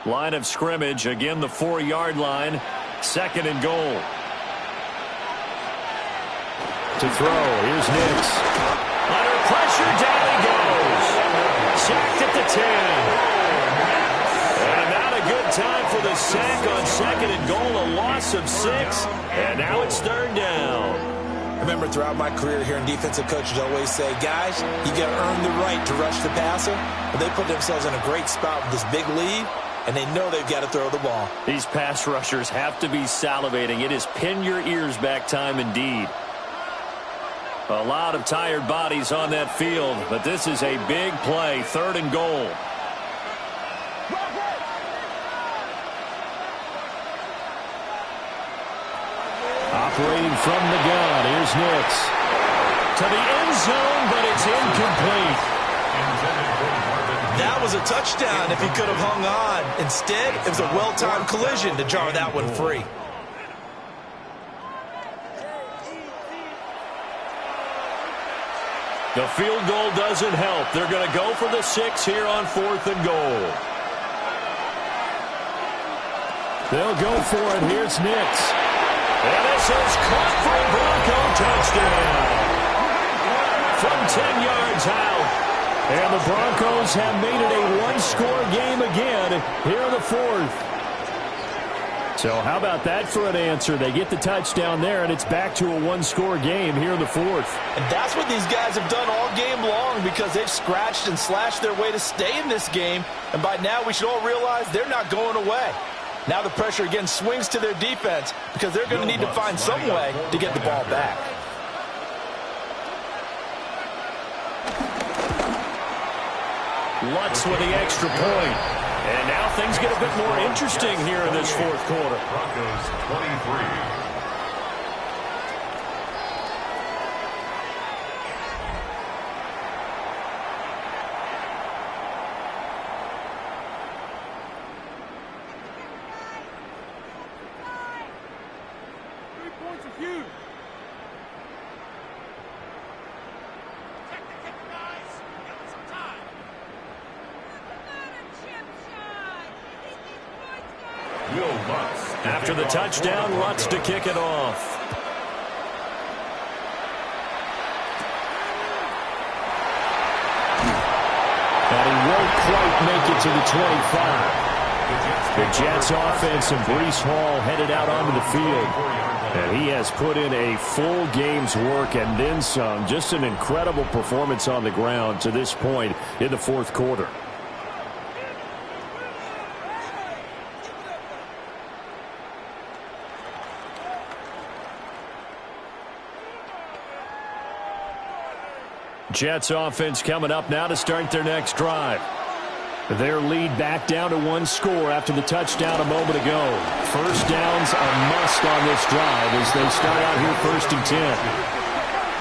Line of scrimmage, again the 4-yard line, 2nd and goal. To throw, here's Nix. Under pressure, down he goes. Sacked at the 10. And not a good time for the sack on 2nd and goal, a loss of 6. And now it's 3rd down. I remember throughout my career hearing defensive coaches always say, guys, you got to earn the right to rush the passer. But they put themselves in a great spot with this big lead. and they know they've got to throw the ball. These pass rushers have to be salivating. It is pin your ears back time indeed. A lot of tired bodies on that field, but this is a big play, 3rd and goal. Operating from the gun, here's Nix. To the end zone, but it's incomplete. That was a touchdown if he could have hung on. Instead, it was a well-timed collision to jar that one free. The field goal doesn't help. They're going to go for the 6 here on 4th and goal. They'll go for it. Here's Nix. And this is caught for a Bronco touchdown. From 10 yards out. And the Broncos have made it a 1-score game again here in the 4th. So how about that for an answer? They get the touchdown there, and it's back to a 1-score game here in the 4th. And that's what these guys have done all game long because they've scratched and slashed their way to stay in this game. And by now, we should all realize they're not going away. Now the pressure again swings to their defense because they're going to need to find some way to get the ball back. Lutz with the extra point. And now things get a bit more interesting here in this 4th quarter. Broncos 23. After the touchdown, Lutz to kick it off. And he won't quite make it to the 25. The Jets offense and Breece Hall headed out onto the field. And he has put in a full game's work and then some. Just an incredible performance on the ground to this point in the 4th quarter. Jets offense coming up now to start their next drive. Their lead back down to 1 score after the touchdown a moment ago. First down's a must on this drive as they start out here 1st and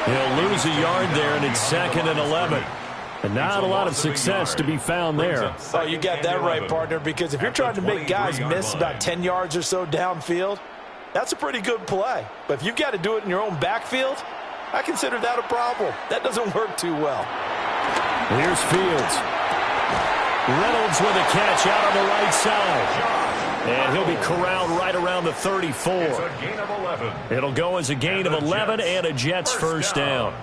10. He'll lose a yard there, and it's 2nd and 11. And not a lot of success to be found there. Oh, you got that right, partner, because if you're trying to make guys miss about 10 yards or so downfield, that's a pretty good play. But if you've got to do it in your own backfield, I consider that a problem. That doesn't work too well. Here's Fields. Reynolds with a catch out on the right side. And he'll be corralled right around the 34. It's a gain of 11. It'll go as a gain of 11 and a Jets first down.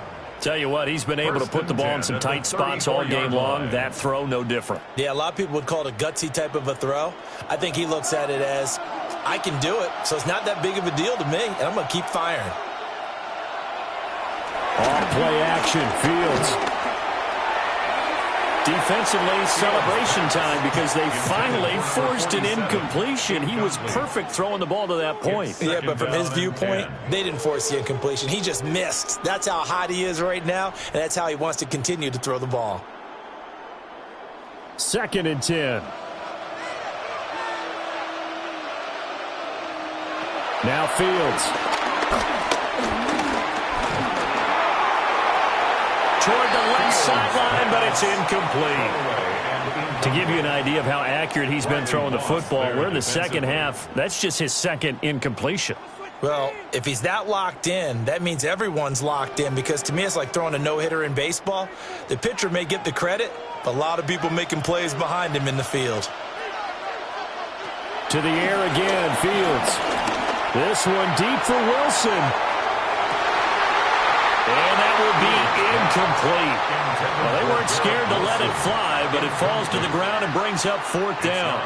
Tell you what, he's been able to put the ball in some tight spots all game long. That throw, no different. Yeah, a lot of people would call it a gutsy type of a throw. I think he looks at it as, I can do it, so it's not that big of a deal to me, and I'm going to keep firing. Off-play action, Fields. Defensively, celebration time because they finally forced an incompletion. He was perfect throwing the ball to that point. Yeah, but from his viewpoint, they didn't force the incompletion. He just missed. That's how hot he is right now, and that's how he wants to continue to throw the ball. 2nd and 10. Now Fields. Toward the left sideline, but it's incomplete. To give you an idea of how accurate he's been throwing the football, we're in the second half. That's just his 2nd incompletion. Well, if he's that locked in, that means everyone's locked in because to me it's like throwing a no-hitter in baseball. The pitcher may get the credit, but a lot of people making plays behind him in the field. To the air again, Fields. This one deep for Wilson. And that will be incomplete. Well, they weren't scared to let it fly, but it falls to the ground and brings up 4th down.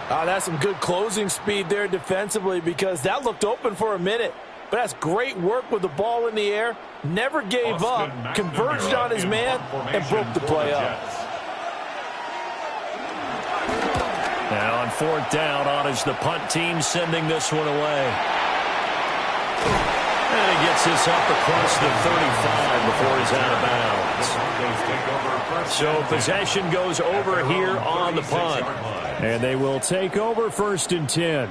That's some good closing speed there defensively because that looked open for a minute. But that's great work with the ball in the air. Never gave up, converged on his man, and broke the play up. Now on 4th down, on is the punt team sending this one away. And he gets this up across the 35 before he's out of bounds. So possession goes over here on the punt. And they will take over 1st and 10.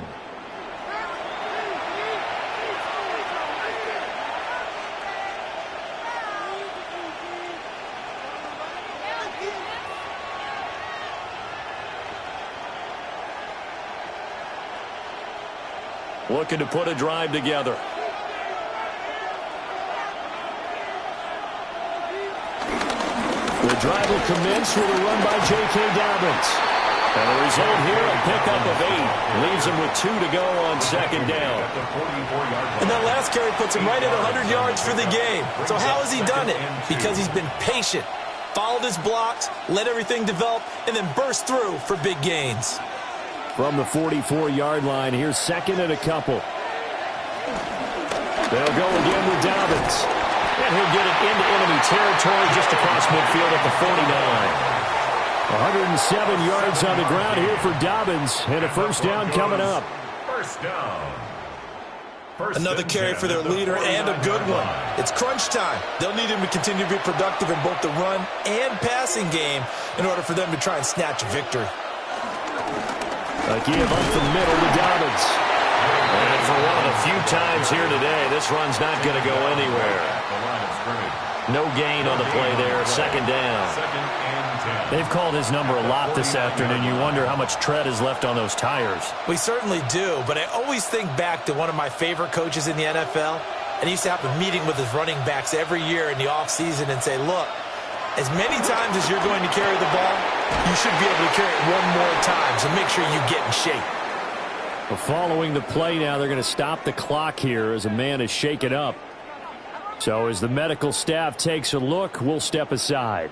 Looking to put a drive together. The drive will commence with a run by J.K. Dobbins. And the result here, a pickup of 8. Leaves him with 2 to go on 2nd down. And that last carry puts him right at 100 yards for the game. So how has he done it? Because he's been patient, followed his blocks, let everything develop, and then burst through for big gains. From the 44-yard line, here's 2nd and a couple. They'll go again with Dobbins. And he'll get it into enemy territory just across midfield at the 49. 107 yards on the ground here for Dobbins. And a 1st down coming up. 1st down. Another carry for their leader and a good one. It's crunch time. They'll need him to continue to be productive in both the run and passing game in order for them to try and snatch a victory. A give up the middle to Dobbins. And for one of the few times here today, this run's not going to go anywhere. No gain on the play there. 2nd down. They've called his number a lot this afternoon. You wonder how much tread is left on those tires. We certainly do, but I always think back to one of my favorite coaches in the NFL, and he used to have a meeting with his running backs every year in the offseason and say, look, as many times as you're going to carry the ball, you should be able to carry it one more time, so make sure you get in shape. Well, following the play now, they're going to stop the clock here as a man is shaken up. So as the medical staff takes a look, we'll step aside.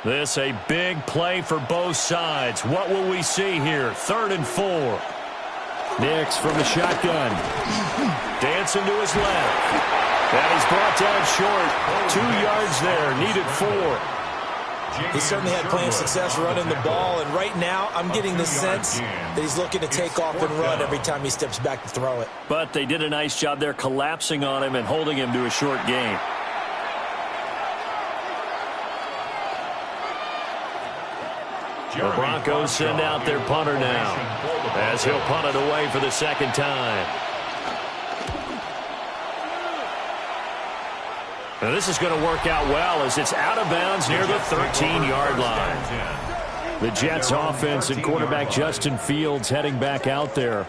This a big play for both sides. What will we see here? 3rd and 4. Nix from the shotgun. Dancing to his left. And he's brought down short. 2 yards there. Needed 4. He certainly had plenty of success running the ball, and right now I'm getting the sense that he's looking to take off and run every time he steps back to throw it. But they did a nice job there collapsing on him and holding him to a short gain. The Broncos send out their punter now as he'll punt it away for the 2nd time. Now this is going to work out well as it's out of bounds near the 13-yard line. The Jets offense and quarterback Justin Fields heading back out there.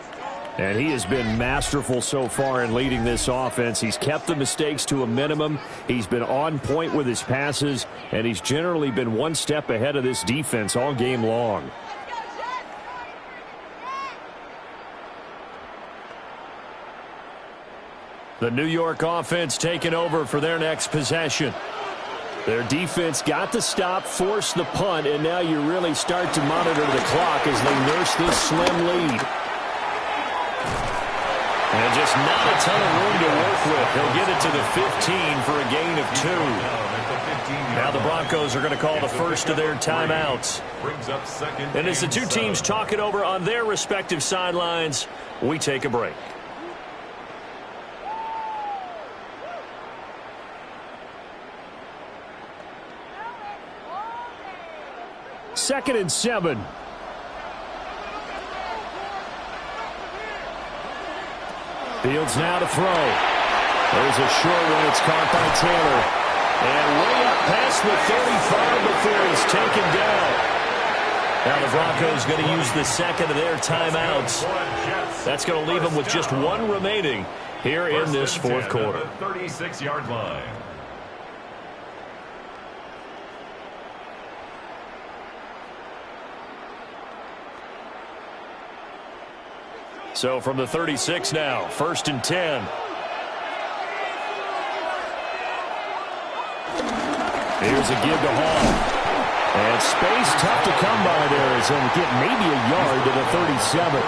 And he has been masterful so far in leading this offense. He's kept the mistakes to a minimum. He's been on point with his passes, and he's generally been one step ahead of this defense all game long. The New York offense taking over for their next possession. Their defense got the stop, forced the punt, and now you really start to monitor the clock as they nurse this slim lead. And just not a ton of room to work with. He'll get it to the 15 for a gain of 2. Now the Broncos are going to call the first of their timeouts. And as the two teams talk it over on their respective sidelines, we take a break. Second and 7. Fields now to throw. There's a short one. It's caught by Taylor. And way up past the 35 before he's taken down. Now the Broncos going to use the second of their timeouts. That's going to leave them with just one remaining here in this 4th quarter. 36-yard line. So from the 36 now, 1st and 10. Here's a give to Hall. And space tough to come by there as he'll get maybe a yard to the 37.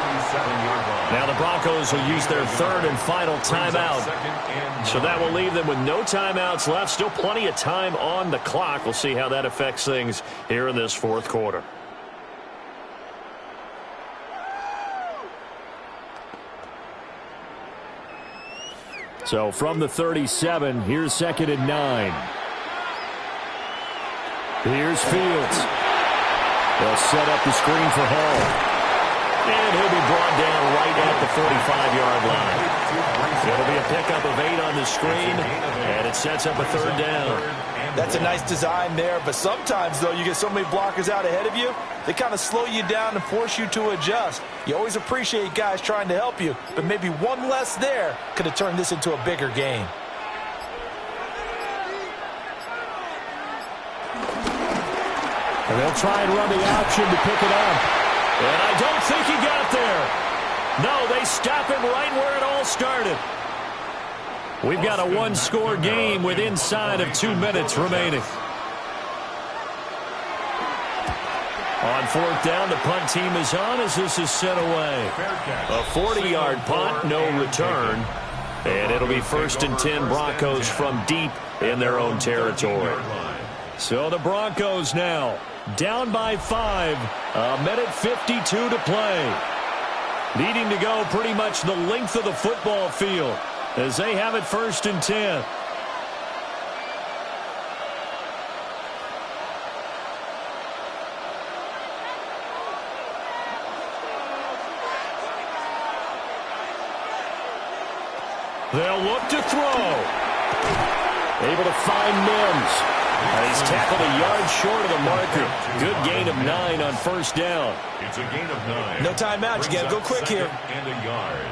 Now the Broncos will use their third and final timeout. So that will leave them with no timeouts left. Still plenty of time on the clock. We'll see how that affects things here in this fourth quarter. So from the 37, here's 2nd and 9. Here's Fields. They'll set up the screen for Hall. And he'll be brought down right at the 45-yard line. It'll be a pickup of 8 on the screen, and it sets up a 3rd down. That's a nice design there, but sometimes, though, you get so many blockers out ahead of you, they kind of slow you down and force you to adjust. You always appreciate guys trying to help you, but maybe one less there could have turned this into a bigger game. And they'll try and run the option to pick it up. And I don't think he got there. No, they stop him right where it all started. We've got a one-score game with inside of 2 minutes remaining. On 4th down, the punt team is on as this is sent away. A 40-yard punt, no return. And it'll be 1st and 10 Broncos from deep in their own territory. So the Broncos now down by 5, 1:52 to play. Needing to go pretty much the length of the football field as they have it 1st and 10. They'll look to throw. Able to find Mims. And he's tackled a yard short of the marker. Good gain of 9 on 1st down. It's a gain of 9. No timeout. You got to go quick here. And a yard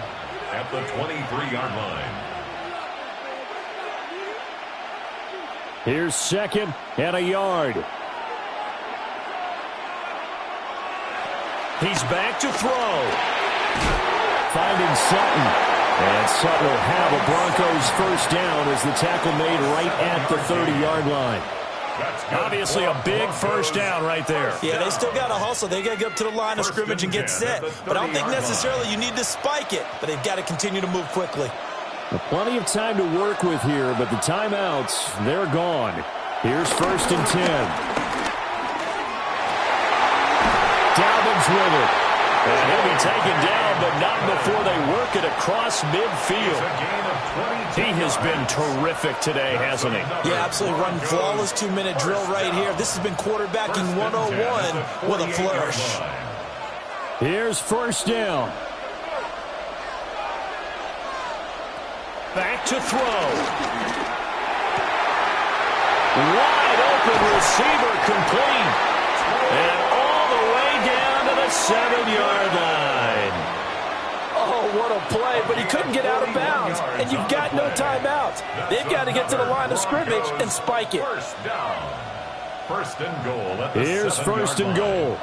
at the 23-yard line. Here's 2nd and a yard. He's back to throw. Finding Sutton. And Sutton will have a Broncos 1st down as the tackle made right at the 30-yard line. Obviously a big 1st down right there. Yeah, they still got to hustle. They got to get up to the line of scrimmage and get set. But I don't think necessarily you need to spike it. But they've got to continue to move quickly. Plenty of time to work with here, but the timeouts, they're gone. Here's 1st and 10. Dalvin's with it. And he'll be taken down, but not before they work it across midfield. He has been terrific today, hasn't he? Yeah, absolutely. Run flawless 2-minute drill right here. This has been quarterbacking 101 with a flourish. Here's 1st down. Back to throw. Wide open receiver complete. And all the way down to the 7-yard line. Oh, what a play, but he couldn't get out of bounds. And you've got no timeouts. They've got to get to the line of scrimmage and spike it. 1st and goal at the Here's 1st and goal.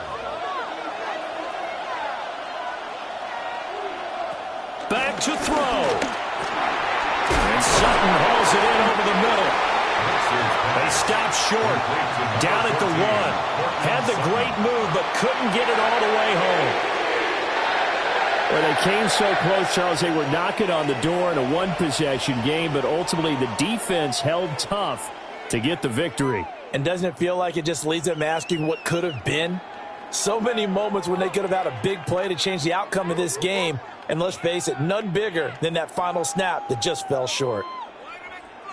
Back to throw. And Sutton hauls it in over the middle. They stopped short. Down at the 1. Had the great move, but couldn't get it all the way home. Well, they came so close, Charles. They were knocking on the door in a one-possession game, but ultimately the defense held tough to get the victory. And doesn't it feel like it just leaves them asking what could have been? So many moments when they could have had a big play to change the outcome of this game. And let's face it, none bigger than that final snap that just fell short.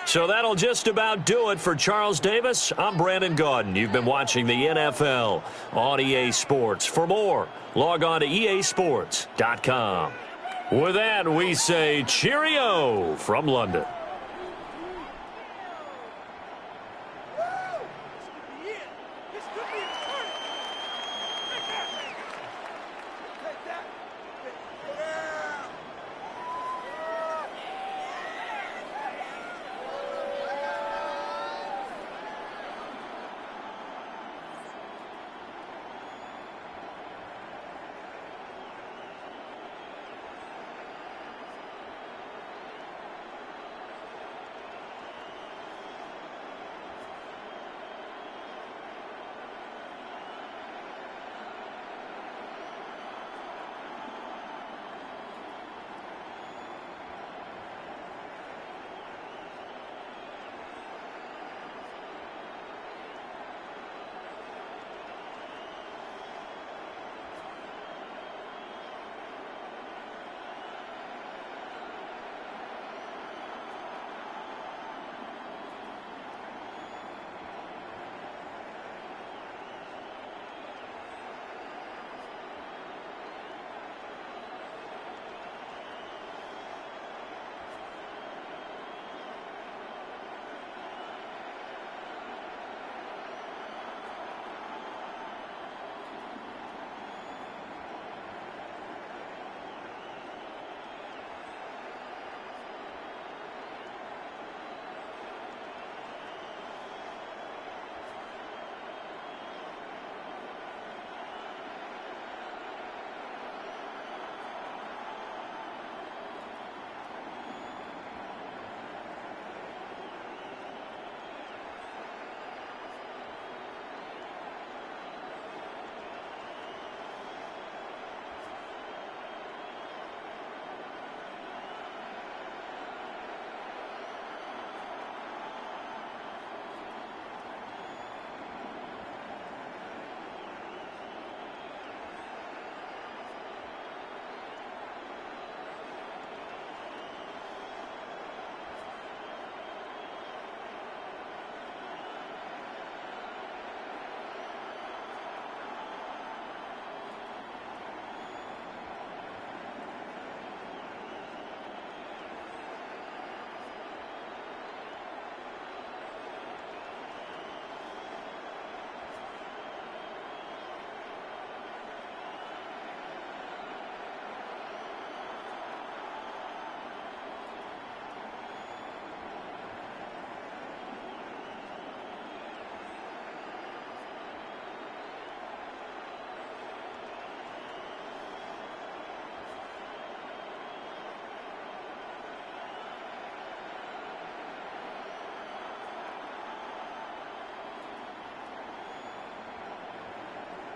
So that'll just about do it for Charles Davis. I'm Brandon Gaudin. You've been watching the NFL on EA Sports. For more, log on to easports.com. With that, we say cheerio from London.